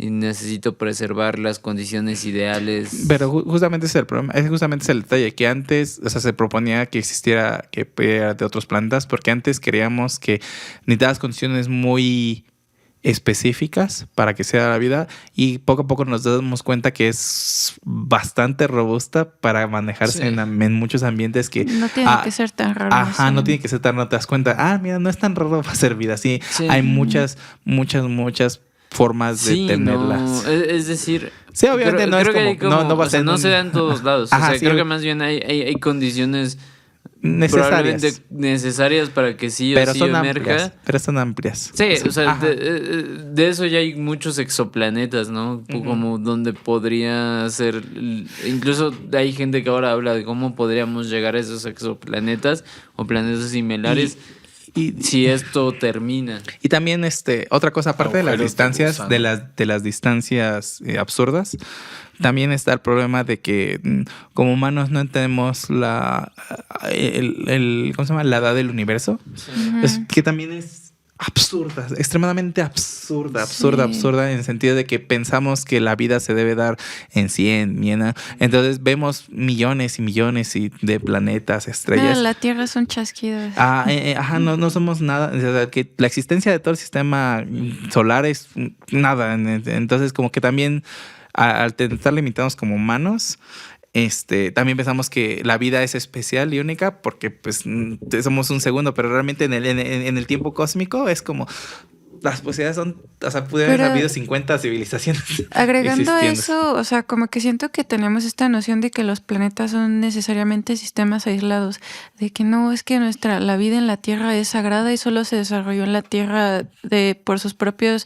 [SPEAKER 4] y necesito preservar las condiciones ideales.
[SPEAKER 5] Pero justamente ese es el problema, justamente es el detalle, que antes, o sea, se proponía que existiera, que pudiera de otros planetas, porque antes creíamos que necesitabas condiciones muy específicas para que sea la vida y poco a poco nos damos cuenta que es bastante robusta para manejarse
[SPEAKER 4] Sí.
[SPEAKER 5] en muchos ambientes que...
[SPEAKER 2] No tiene que ser tan raro.
[SPEAKER 5] Ajá,
[SPEAKER 2] sí.
[SPEAKER 5] no tiene que ser tan, no te das cuenta, mira, no es tan raro para ser vida, sí,
[SPEAKER 4] Sí.
[SPEAKER 5] hay muchas formas de
[SPEAKER 4] Sí,
[SPEAKER 5] tenerlas.
[SPEAKER 4] no, es decir,
[SPEAKER 5] Sí, obviamente no es
[SPEAKER 4] que hay
[SPEAKER 5] como- no va a
[SPEAKER 4] o sea,
[SPEAKER 5] ser
[SPEAKER 4] no
[SPEAKER 5] un-
[SPEAKER 4] se da en todos lados.
[SPEAKER 5] Ajá,
[SPEAKER 4] o sea,
[SPEAKER 5] sí,
[SPEAKER 4] creo que más bien hay condiciones probablemente
[SPEAKER 5] Necesarias.
[SPEAKER 4] necesarias para que sí o
[SPEAKER 5] Pero
[SPEAKER 4] sí
[SPEAKER 5] son
[SPEAKER 4] emerja.
[SPEAKER 5] amplias. Pero son amplias.
[SPEAKER 4] Sí, o sea,
[SPEAKER 5] Ajá.
[SPEAKER 4] de eso ya hay muchos exoplanetas, ¿no? Como donde podría ser, incluso hay gente que ahora habla de cómo podríamos llegar a esos exoplanetas o planetas similares
[SPEAKER 5] Y
[SPEAKER 4] si esto termina.
[SPEAKER 5] Y también otra cosa, aparte de las
[SPEAKER 3] Agujeros de
[SPEAKER 5] distancias,
[SPEAKER 3] gusano.
[SPEAKER 5] de las distancias absurdas, también está el problema de que como humanos no entendemos ¿cómo se llama? La edad del universo. Es que también es absurda, extremadamente absurda en el sentido de que pensamos que la vida se debe dar en 100, entonces vemos millones y millones de planetas, estrellas.
[SPEAKER 2] La Tierra es un chasquido.
[SPEAKER 5] Ajá, no somos nada. O sea, que la existencia de todo el sistema solar es nada. Entonces, como que también al estar limitados como humanos, también pensamos que la vida es especial y única porque pues somos un segundo, pero realmente en el tiempo cósmico es como las posibilidades son, o sea, pudieron haber
[SPEAKER 2] Pero-
[SPEAKER 5] habido 50 civilizaciones.
[SPEAKER 2] Agregando a
[SPEAKER 5] existiendo.
[SPEAKER 2] eso, o sea, como que siento que tenemos esta noción de que los planetas son necesariamente sistemas aislados, de que no, es que la vida en la Tierra es sagrada y solo se desarrolló en la Tierra por sus propios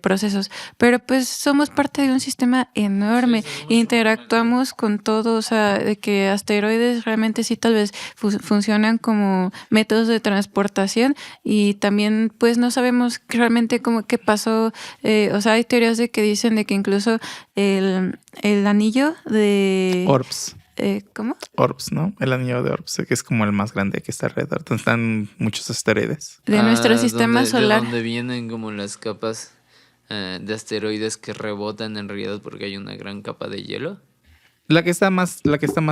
[SPEAKER 2] procesos, pero pues somos parte de un sistema enorme, interactuamos con todo, o sea, de que asteroides realmente sí tal vez funcionan como métodos de transportación y también pues no sabemos realmente cómo qué pasó. O sea, hay teorías de que dicen de que incluso el anillo de
[SPEAKER 5] Orbs.
[SPEAKER 2] ¿cómo?
[SPEAKER 5] Orbs, ¿no? El anillo de Orbs, que es como el más grande que está alrededor, donde están muchos asteroides.
[SPEAKER 2] De nuestro sistema
[SPEAKER 4] De
[SPEAKER 2] solar.
[SPEAKER 4] donde vienen como las capas de asteroides que rebotan en realidad porque hay una gran capa de hielo.
[SPEAKER 5] La que está más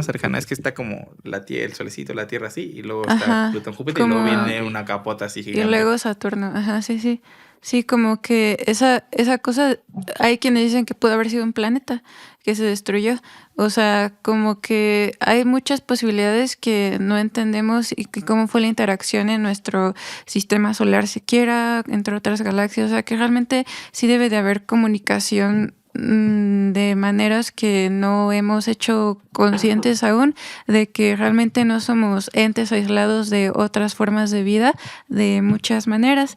[SPEAKER 5] cercana es que está como la Tierra, el solecito, la Tierra así, y luego está
[SPEAKER 2] Ajá,
[SPEAKER 5] Plutón, Júpiter, y luego
[SPEAKER 2] como-
[SPEAKER 5] viene una capota así
[SPEAKER 2] Y
[SPEAKER 5] gigante.
[SPEAKER 2] luego Saturno, ajá, sí, sí. Sí, como que esa cosa, hay quienes dicen que pudo haber sido un planeta que se destruyó. O sea, como que hay muchas posibilidades que no entendemos y que cómo fue la interacción en nuestro sistema solar siquiera, entre otras galaxias. O sea, que realmente sí debe de haber comunicación de maneras que no hemos hecho conscientes aún, de que realmente no somos entes aislados de otras formas de vida de muchas maneras.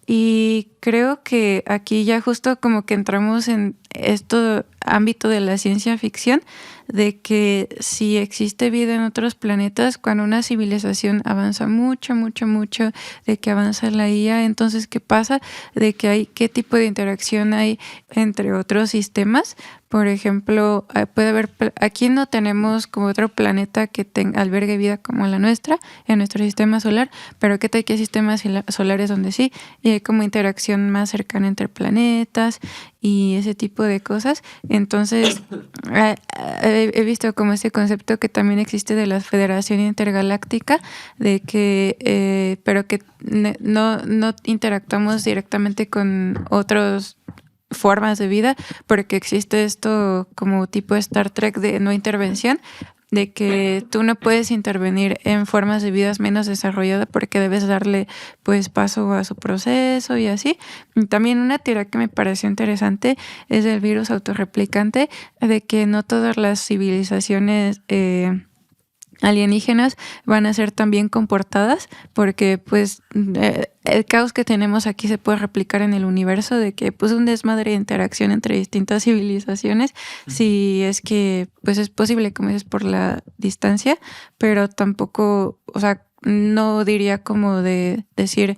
[SPEAKER 2] Y creo que aquí ya justo como que entramos en este ámbito de la ciencia ficción, de que si existe vida en otros planetas, cuando una civilización avanza mucho, mucho, mucho, de que avanza la IA, entonces ¿qué pasa? De que hay, ¿qué tipo de interacción hay entre otros sistemas? Por ejemplo, puede haber, aquí no tenemos como otro planeta que albergue vida como la nuestra, en nuestro sistema solar, pero ¿qué tal que hay sistemas solares donde sí? Y hay como interacción más cercana entre planetas y ese tipo de cosas. Entonces, he visto como este concepto que también existe de la Federación Intergaláctica, de que, pero que no interactuamos directamente con otros formas de vida, porque existe esto como tipo Star Trek de no intervención, de que tú no puedes intervenir en formas de vidas menos desarrolladas porque debes darle pues paso a su proceso y así. Y también una teoría que me pareció interesante es el virus autorreplicante, de que no todas las civilizaciones alienígenas van a ser tan bien comportadas, porque pues el caos que tenemos aquí se puede replicar en el universo, de que pues un desmadre de interacción entre distintas civilizaciones, si es que pues es posible, como dices, por la distancia, pero tampoco, o sea, no diría como de decir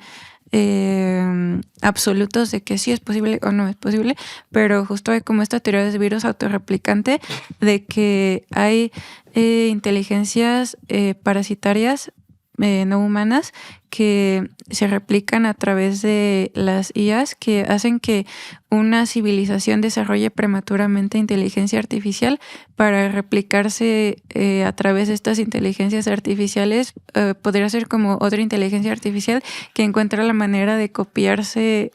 [SPEAKER 2] absolutos de que sí es posible o no es posible, pero justo hay como esta teoría de virus autorreplicante, de que hay inteligencias parasitarias no humanas que se replican a través de las IAs, que hacen que una civilización desarrolle prematuramente inteligencia artificial para replicarse a través de estas inteligencias artificiales. Podría ser como otra inteligencia artificial que encuentra la manera de copiarse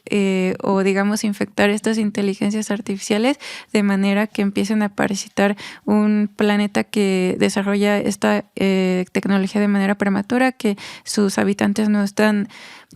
[SPEAKER 2] o digamos infectar estas inteligencias artificiales de manera que empiecen a parasitar un planeta que desarrolla esta tecnología de manera prematura, que sus habitantes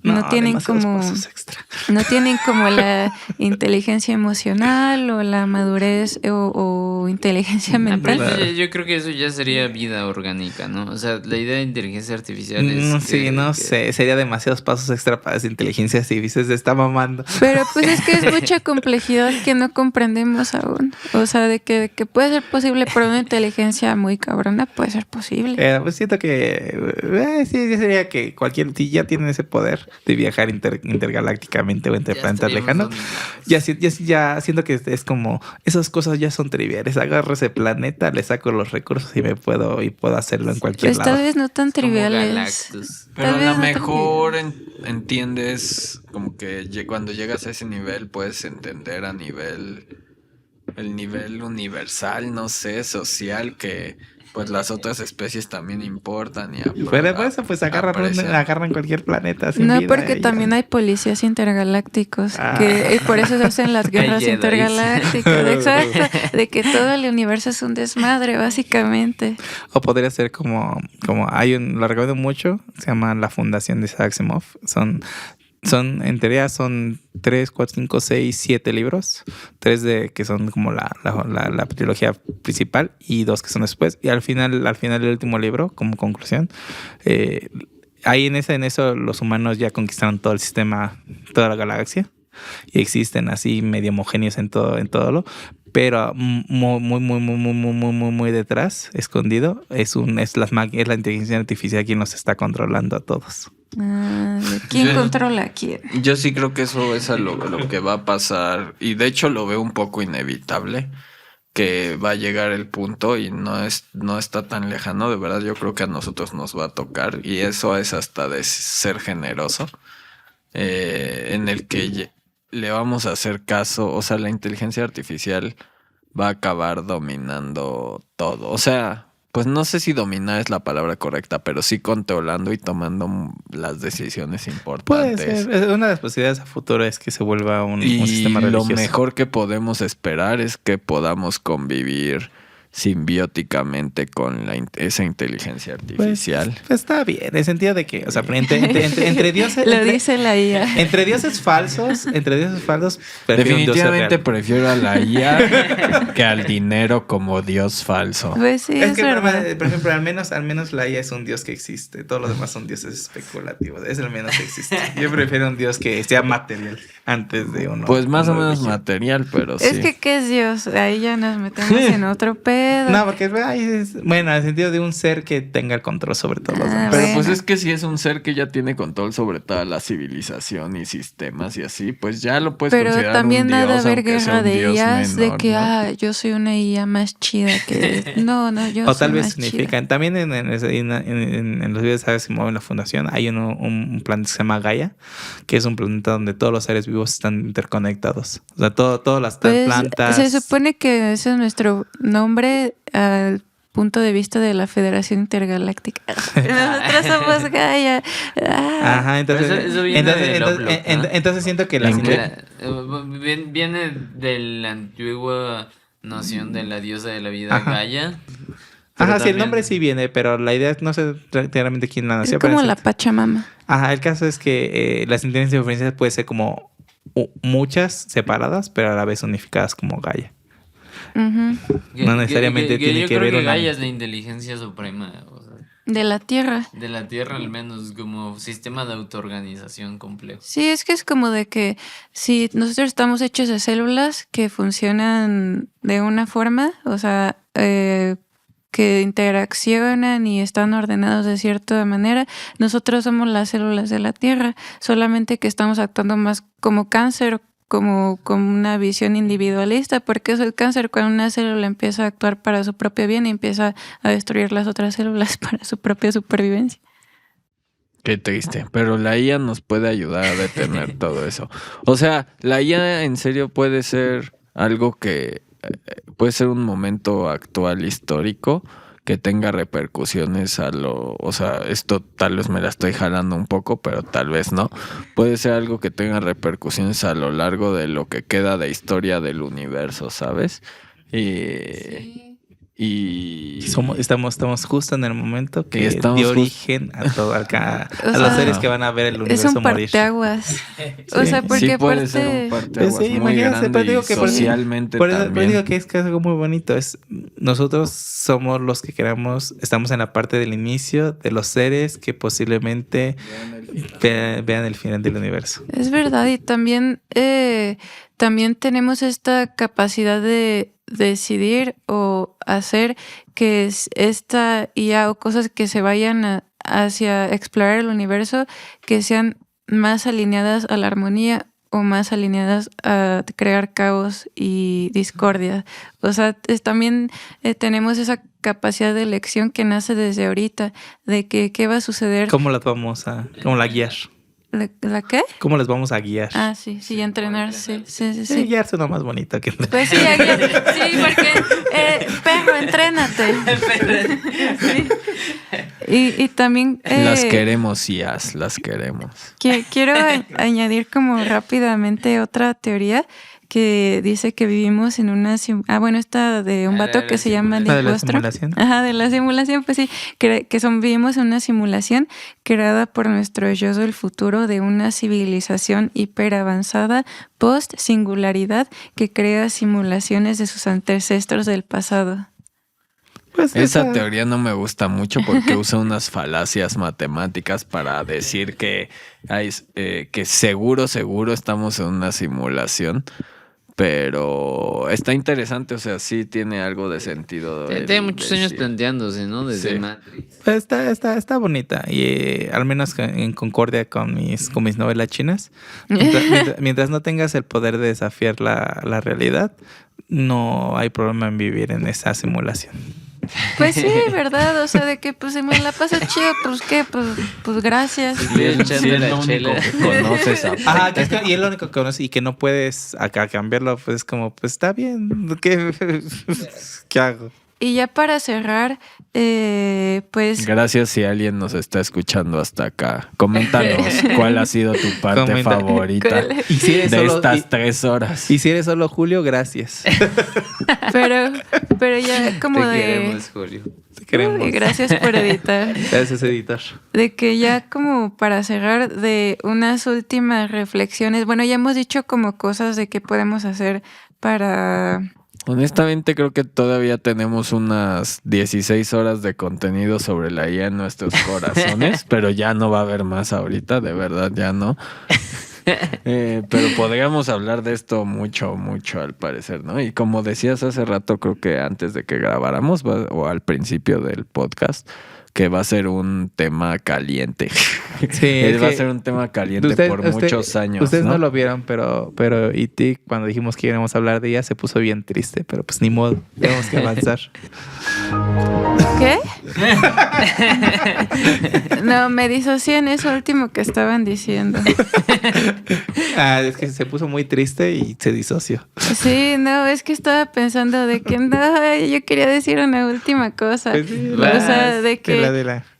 [SPEAKER 2] no tienen como
[SPEAKER 5] pasos extra.
[SPEAKER 2] no tienen como la inteligencia emocional o la madurez o inteligencia mental.
[SPEAKER 4] Pero yo creo que eso ya sería vida orgánica, ¿no? O sea, la idea de inteligencia artificial es
[SPEAKER 5] No, sí, no
[SPEAKER 4] que-
[SPEAKER 5] sé. Sería demasiados pasos extra para esa inteligencia artificial. Se está mamando.
[SPEAKER 2] Pero pues es que es mucha complejidad que no comprendemos aún. O sea, de que puede ser posible por una inteligencia muy cabrona, puede ser posible.
[SPEAKER 5] Pues siento que sí, ya sería que si ya tienen ese poder de viajar intergalácticamente o entre
[SPEAKER 4] ya
[SPEAKER 5] planetas
[SPEAKER 4] estaríamos
[SPEAKER 5] lejanos,
[SPEAKER 4] dominados.
[SPEAKER 5] ya siento que es como esas cosas ya son triviales. Agarro ese planeta, le saco los recursos y puedo hacerlo en cualquier
[SPEAKER 2] Pues
[SPEAKER 5] lado.
[SPEAKER 2] tal vez no tan
[SPEAKER 4] Es como
[SPEAKER 2] triviales.
[SPEAKER 4] Galactus.
[SPEAKER 3] Pero
[SPEAKER 2] Tal
[SPEAKER 3] a
[SPEAKER 2] vez
[SPEAKER 3] lo
[SPEAKER 2] no tan
[SPEAKER 3] mejor entiendes como que cuando llegas a ese nivel puedes entender a el nivel universal, no sé, social, que pues las otras especies también importan y
[SPEAKER 5] Pero por eso pues agarran cualquier planeta. Sin
[SPEAKER 2] No,
[SPEAKER 5] vida,
[SPEAKER 2] porque
[SPEAKER 5] y ya.
[SPEAKER 2] también hay policías intergalácticos
[SPEAKER 5] Ah.
[SPEAKER 2] y por eso se hacen las guerras
[SPEAKER 4] Jedis.
[SPEAKER 2] intergalácticas. Exacto, de que todo el universo es un desmadre, básicamente.
[SPEAKER 5] O podría ser como lo recomiendo mucho, se llama La Fundación de Isaac Asimov. En teoría son 3, 4, 5, 6, 7 libros. 3 que son como la trilogía principal y 2 que son después. Y al final del último libro, como conclusión, ahí en eso los humanos ya conquistaron todo el sistema, toda la galaxia. Y existen así medio homogéneos en todo pero muy detrás, escondido, es la inteligencia artificial quien nos está controlando a todos.
[SPEAKER 2] ¿Quién
[SPEAKER 3] Yo-
[SPEAKER 2] controla a quién?
[SPEAKER 3] Yo sí creo que eso es lo que va a pasar y de hecho lo veo un poco inevitable que va a llegar el punto y no está tan lejano, de verdad yo creo que a nosotros nos va a tocar y eso es hasta de ser generoso, en el que le vamos a hacer caso, o sea, la inteligencia artificial va a acabar dominando todo, o sea, pues no sé si dominar es la palabra correcta, pero sí controlando y tomando las decisiones
[SPEAKER 5] Puede
[SPEAKER 3] importantes.
[SPEAKER 5] ser. Una de las posibilidades a futuro es que se vuelva un
[SPEAKER 3] Y
[SPEAKER 5] sistema
[SPEAKER 3] lo
[SPEAKER 5] religioso.
[SPEAKER 3] mejor que podemos esperar es que podamos convivir simbióticamente con esa inteligencia artificial.
[SPEAKER 5] Pues está bien, en el sentido de que, o sea, entre dioses...
[SPEAKER 2] Lo dice la IA.
[SPEAKER 5] Entre dioses falsos, prefiero un dios
[SPEAKER 3] Definitivamente
[SPEAKER 5] real.
[SPEAKER 3] prefiero a la IA que al dinero como dios falso.
[SPEAKER 2] Pues sí,
[SPEAKER 5] Es
[SPEAKER 2] es
[SPEAKER 5] que,
[SPEAKER 2] verdad.
[SPEAKER 5] por ejemplo, al menos la IA es un dios que existe. Todos los demás son dioses especulativos. Es el menos que existe. Yo prefiero un dios que sea material antes de uno.
[SPEAKER 3] Pues más o
[SPEAKER 5] uno
[SPEAKER 3] menos
[SPEAKER 5] religioso.
[SPEAKER 3] material, pero
[SPEAKER 2] Es
[SPEAKER 3] sí.
[SPEAKER 2] que, ¿qué es Dios? Ahí ya nos metemos en otro pedo.
[SPEAKER 5] No, porque bueno, en el sentido de un ser que tenga el control sobre todos los demás.
[SPEAKER 3] Pero
[SPEAKER 2] bueno.
[SPEAKER 3] pues es que si es un ser que ya tiene control sobre toda la civilización y sistemas y así, pues ya lo puedes
[SPEAKER 2] Pero
[SPEAKER 3] considerar
[SPEAKER 2] también
[SPEAKER 3] un
[SPEAKER 2] ha de
[SPEAKER 3] dios,
[SPEAKER 2] haber
[SPEAKER 3] aunque sea
[SPEAKER 2] guerra
[SPEAKER 3] un
[SPEAKER 2] de
[SPEAKER 3] dios
[SPEAKER 2] IAs, de
[SPEAKER 3] menor,
[SPEAKER 2] que,
[SPEAKER 3] ¿no?
[SPEAKER 2] yo soy una IA más chida que... No, yo
[SPEAKER 5] O
[SPEAKER 2] soy
[SPEAKER 5] tal vez
[SPEAKER 2] más chida.
[SPEAKER 5] significan. También en los videos de se mueve la fundación hay un planeta que se llama Gaia, que es un planeta donde todos los seres vivos están interconectados. O sea, todas las
[SPEAKER 2] Pues,
[SPEAKER 5] plantas.
[SPEAKER 2] se supone que ese es nuestro nombre al punto de vista de la Federación Intergaláctica. Nosotros somos Gaia. Ah.
[SPEAKER 5] Ajá, entonces.
[SPEAKER 4] Pero eso viene de Lovelock, ¿no?
[SPEAKER 5] Entonces siento que la
[SPEAKER 3] ¿En qué?
[SPEAKER 4] Viene de la antigua noción de la diosa de la vida,
[SPEAKER 5] Ajá.
[SPEAKER 4] Gaia.
[SPEAKER 5] Ajá,
[SPEAKER 4] Pero
[SPEAKER 5] sí, el
[SPEAKER 4] también-
[SPEAKER 5] nombre sí viene, pero la idea no sé claramente quién la
[SPEAKER 2] Es
[SPEAKER 5] nació.
[SPEAKER 2] como
[SPEAKER 5] pero
[SPEAKER 2] la Pachamama.
[SPEAKER 5] Ajá, el caso es que las inteligencias artificiales pueden ser como muchas separadas, pero a la vez unificadas como Gaia.
[SPEAKER 2] Ujú.
[SPEAKER 5] No necesariamente tiene
[SPEAKER 4] yo
[SPEAKER 5] que
[SPEAKER 4] creo
[SPEAKER 5] ver
[SPEAKER 4] que
[SPEAKER 5] una-
[SPEAKER 4] Gaia es la inteligencia suprema, o sea,
[SPEAKER 2] De la Tierra.
[SPEAKER 4] de la Tierra al menos como sistema de autoorganización complejo.
[SPEAKER 2] Sí, es que es como de que si nosotros estamos hechos de células que funcionan de una forma, o sea, que interaccionan y están ordenados de cierta manera, nosotros somos las células de la Tierra, solamente que estamos actuando más como cáncer, como una visión individualista, porque eso es el cáncer cuando una célula empieza a actuar para su propio bien y empieza a destruir las otras células para su propia supervivencia.
[SPEAKER 3] Qué triste, pero la IA nos puede ayudar a detener todo eso. O sea, la IA en serio puede ser algo que puede ser un momento actual histórico que tenga repercusiones o sea, esto tal vez me la estoy jalando un poco, pero tal vez no. Puede ser algo que tenga repercusiones a lo largo de lo que queda de historia del universo, ¿sabes?
[SPEAKER 5] Estamos justo en el momento que
[SPEAKER 3] estamos
[SPEAKER 5] dio
[SPEAKER 3] justo-
[SPEAKER 5] origen a todo a
[SPEAKER 2] O
[SPEAKER 5] los
[SPEAKER 2] sea,
[SPEAKER 5] seres que van a ver el
[SPEAKER 2] Es
[SPEAKER 5] universo
[SPEAKER 2] un
[SPEAKER 5] morir.
[SPEAKER 2] parteaguas. O sea, porque
[SPEAKER 3] sí puede
[SPEAKER 2] aparte...
[SPEAKER 3] ser un parteaguas
[SPEAKER 5] Pues sí,
[SPEAKER 3] muy
[SPEAKER 5] imagínate,
[SPEAKER 3] grande
[SPEAKER 5] pero digo
[SPEAKER 3] y
[SPEAKER 5] que por-
[SPEAKER 3] socialmente
[SPEAKER 5] Por eso
[SPEAKER 3] también.
[SPEAKER 5] digo que es algo muy bonito. Nosotros somos los que estamos en la parte del inicio de los seres que posiblemente vean el final del universo.
[SPEAKER 2] Es verdad, y también tenemos esta capacidad de decidir o hacer que esta IA o cosas que se vayan hacia explorar el universo que sean más alineadas a la armonía o más alineadas a crear caos y discordia. O sea, también tenemos esa capacidad de elección que nace desde ahorita, de que qué va a suceder.
[SPEAKER 5] ¿Cómo la guiar?
[SPEAKER 2] ¿La qué?
[SPEAKER 5] ¿Cómo les vamos a guiar?
[SPEAKER 2] Ah, sí, entrenar, sí.
[SPEAKER 5] Sí, guiar suena más bonito que...
[SPEAKER 2] Pues sí, sí, porque perro, entrénate. Sí. Y también
[SPEAKER 3] Las queremos, IAs, las queremos.
[SPEAKER 2] quiero añadir como rápidamente otra teoría que dice que vivimos en una... esta de un vato
[SPEAKER 4] de
[SPEAKER 2] que
[SPEAKER 4] la
[SPEAKER 2] se llama
[SPEAKER 5] ¿La de
[SPEAKER 2] Nick
[SPEAKER 5] la
[SPEAKER 2] Bostrom.
[SPEAKER 5] simulación?
[SPEAKER 2] Ajá, de la simulación, pues sí, vivimos en una simulación creada por nuestro yo del futuro de una civilización hiperavanzada post-singularidad que crea simulaciones de sus ancestros del pasado.
[SPEAKER 5] Pues
[SPEAKER 3] Esa teoría no me gusta mucho porque usa unas falacias matemáticas para decir que que seguro estamos en una simulación. Pero está interesante, o sea, sí tiene algo de sentido.
[SPEAKER 4] Tiene muchos años
[SPEAKER 3] decir.
[SPEAKER 4] planteándose, ¿no? Desde
[SPEAKER 3] Sí.
[SPEAKER 4] Matrix.
[SPEAKER 5] Pues está bonita y al menos en concordia con mis novelas chinas. Mientras no tengas el poder de desafiar la realidad, no hay problema en vivir en esa simulación.
[SPEAKER 2] Pues sí, ¿verdad? O sea, de que pues si me la paso chido, pues qué, pues gracias.
[SPEAKER 4] Estoy echando la chela.
[SPEAKER 3] Conoces a
[SPEAKER 5] Ajá, y es lo único que conoces y que no puedes acá cambiarlo, pues es como, pues está bien, ¿qué hago?
[SPEAKER 2] Y ya para cerrar, pues
[SPEAKER 3] Gracias si alguien nos está escuchando hasta acá. Coméntanos cuál ha sido tu parte
[SPEAKER 5] Comenta.
[SPEAKER 3] favorita
[SPEAKER 5] Y si eres
[SPEAKER 3] de
[SPEAKER 5] solo,
[SPEAKER 3] estas 3 horas.
[SPEAKER 5] y si eres solo Julio, gracias.
[SPEAKER 2] pero ya como
[SPEAKER 4] Te
[SPEAKER 2] de
[SPEAKER 4] queremos, Julio.
[SPEAKER 5] Te queremos.
[SPEAKER 2] Uy, gracias por editar.
[SPEAKER 5] Gracias, editor.
[SPEAKER 2] De que ya como para cerrar de unas últimas reflexiones, bueno, ya hemos dicho como cosas de qué podemos hacer para...
[SPEAKER 3] Honestamente creo que todavía tenemos unas 16 horas de contenido sobre la IA en nuestros corazones, pero ya no va a haber más ahorita, de verdad ya no. Pero podríamos hablar de esto mucho, mucho al parecer, ¿no? Y como decías hace rato, creo que antes de que grabáramos o al principio del podcast, que va a ser un tema caliente.
[SPEAKER 5] Sí,
[SPEAKER 3] Va a ser un tema caliente por muchos años.
[SPEAKER 5] Ustedes no lo vieron, pero E.T., cuando dijimos que íbamos a hablar de ella, se puso bien triste, pero pues ni modo, tenemos que avanzar.
[SPEAKER 2] ¿Qué? No, me disocié en eso último que estaban diciendo.
[SPEAKER 5] Es que se puso muy triste y se disoció.
[SPEAKER 2] Sí, no, es que estaba pensando de que no, yo quería decir una última cosa.
[SPEAKER 5] Pues sí,
[SPEAKER 2] O sea, de que...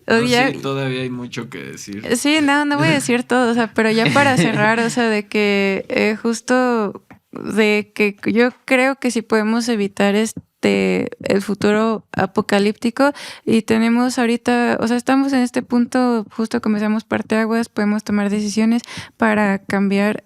[SPEAKER 3] No,
[SPEAKER 2] ya-
[SPEAKER 3] sí, todavía hay mucho que decir.
[SPEAKER 2] Sí, no voy a decir todo, o sea, pero ya para cerrar, o sea, de que justo de que yo creo que si podemos evitar el futuro apocalíptico y tenemos ahorita, o sea, estamos en este punto, justo comenzamos parteaguas, podemos tomar decisiones para cambiar,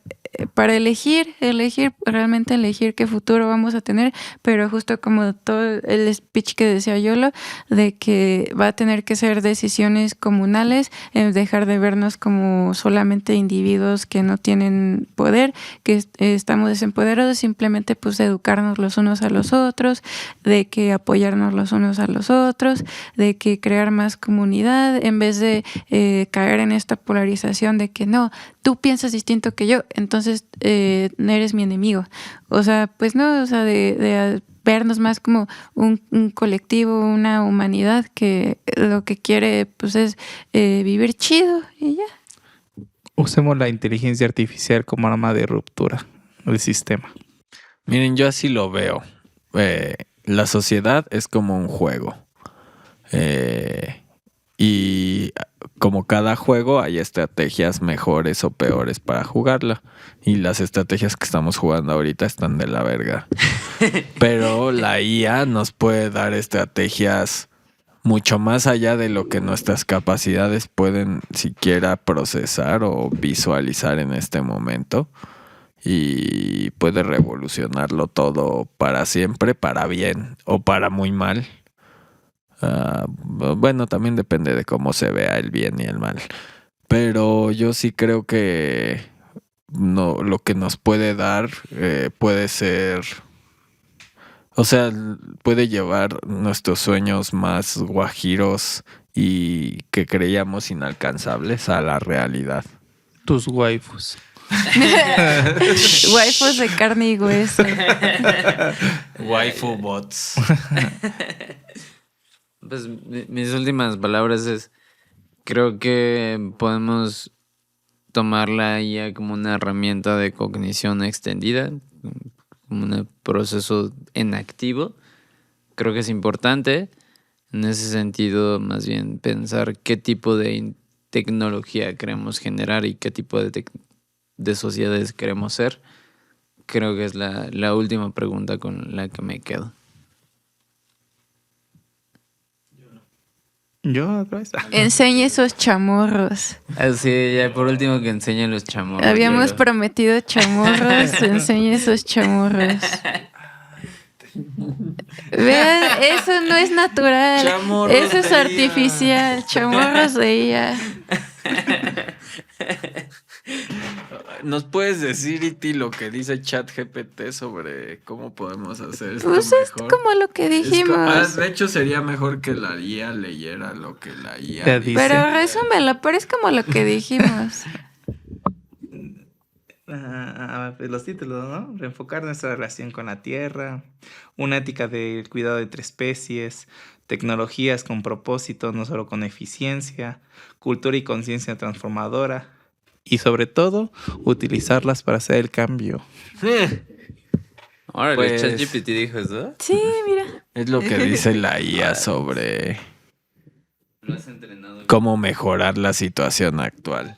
[SPEAKER 2] para realmente elegir qué futuro vamos a tener, pero justo como todo el speech que decía Yolo, de que va a tener que ser decisiones comunales, dejar de vernos como solamente individuos que no tienen poder, que estamos desempoderados, simplemente pues educarnos los unos a los otros, de que apoyarnos los unos a los otros, de que crear más comunidad, en vez de caer en esta polarización de que no, tú piensas distinto que yo, entonces eres mi enemigo. O sea, pues no, o sea, de vernos más como un colectivo, una humanidad que lo que quiere pues es vivir chido y ya.
[SPEAKER 5] Usemos la inteligencia artificial como arma de ruptura del sistema.
[SPEAKER 3] Miren, yo así lo veo. La sociedad es como un juego. Y como cada juego hay estrategias mejores o peores para jugarla. Y las estrategias que estamos jugando ahorita están de la verga. Pero la IA nos puede dar estrategias mucho más allá de lo que nuestras capacidades pueden siquiera procesar o visualizar en este momento. Y puede revolucionarlo todo para siempre, para bien o para muy mal. Bueno, también depende de cómo se vea el bien y el mal. Pero yo sí creo que no, lo que nos puede dar puede ser... O sea, puede llevar nuestros sueños más guajiros y que creíamos inalcanzables a la realidad.
[SPEAKER 5] Tus waifus.
[SPEAKER 2] Waifus de carne y hueso.
[SPEAKER 3] Waifu bots.
[SPEAKER 4] Pues mis últimas palabras es, creo que podemos tomarla ya como una herramienta de cognición extendida, como un proceso en activo. Creo que es importante en ese sentido más bien pensar qué tipo de tecnología queremos generar y qué tipo de sociedades queremos ser. Creo que es la última pregunta con la que me quedo.
[SPEAKER 5] Yo otra vez.
[SPEAKER 2] Enseñe esos chamorros.
[SPEAKER 4] Así, ya por último que enseñen los chamorros.
[SPEAKER 2] Habíamos
[SPEAKER 4] Yo
[SPEAKER 2] prometido chamorros, enseñe esos chamorros. Vean, eso no es natural.
[SPEAKER 3] Chamorros
[SPEAKER 2] Eso es
[SPEAKER 3] de
[SPEAKER 2] artificial. Chamorros de ella.
[SPEAKER 3] ¿Nos puedes decir, Iti, lo que dice ChatGPT sobre cómo podemos hacer esto
[SPEAKER 2] Pues es
[SPEAKER 3] mejor?
[SPEAKER 2] como lo que dijimos.
[SPEAKER 3] De hecho, sería mejor que la IA leyera lo que la IA
[SPEAKER 5] Te
[SPEAKER 3] dice.
[SPEAKER 5] dice.
[SPEAKER 2] Pero resúmelo, pero es como lo que dijimos.
[SPEAKER 5] Pues los títulos, ¿no? Reenfocar nuestra relación con la Tierra, una ética del cuidado entre especies, tecnologías con propósito, no solo con eficiencia, cultura y conciencia transformadora, y sobre todo, utilizarlas para hacer el cambio.
[SPEAKER 4] Órale,
[SPEAKER 3] Pues-
[SPEAKER 4] ChatGPT dijo eso.
[SPEAKER 2] Sí, mira.
[SPEAKER 3] Es lo que dice la IA sobre
[SPEAKER 4] Lo has entrenado.
[SPEAKER 3] cómo mejorar la situación actual.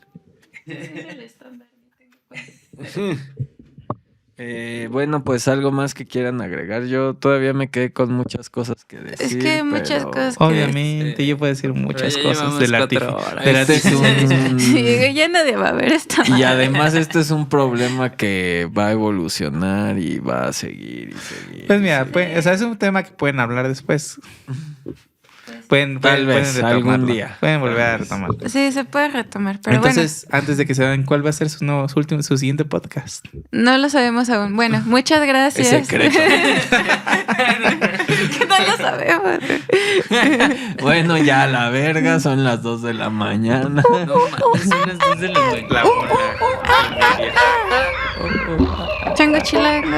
[SPEAKER 3] Bueno, pues algo más que quieran agregar. Yo todavía me quedé con muchas cosas que decir.
[SPEAKER 2] Es que hay muchas
[SPEAKER 3] pero
[SPEAKER 2] cosas que...
[SPEAKER 5] Obviamente, yo puedo decir muchas
[SPEAKER 4] ya
[SPEAKER 5] cosas
[SPEAKER 4] llevamos
[SPEAKER 5] del
[SPEAKER 4] 4 horas.
[SPEAKER 5] del
[SPEAKER 3] Este es un-
[SPEAKER 2] Sí, ya nadie va a ver esta
[SPEAKER 3] Y
[SPEAKER 2] madre.
[SPEAKER 3] además este es un problema que va a evolucionar y va a seguir y seguir.
[SPEAKER 5] Pues
[SPEAKER 3] y
[SPEAKER 5] mira,
[SPEAKER 3] seguir.
[SPEAKER 5] o sea, es un tema que pueden hablar después.
[SPEAKER 3] Tal vez, algún
[SPEAKER 5] retomarlo.
[SPEAKER 3] día.
[SPEAKER 5] Pueden volver a
[SPEAKER 3] Tal vez.
[SPEAKER 5] retomarlo.
[SPEAKER 2] Sí, se puede retomar, pero
[SPEAKER 5] Entonces, antes de que se vean, ¿cuál va a ser su siguiente podcast?
[SPEAKER 2] bueno, no lo sabemos aún. Bueno, muchas gracias.
[SPEAKER 3] Es secreto.
[SPEAKER 2] Que no lo sabemos.
[SPEAKER 3] Bueno, ya a la verga, son las 2 de la mañana.
[SPEAKER 4] No mames, son las 2 de la mañana.
[SPEAKER 2] Chango chilango.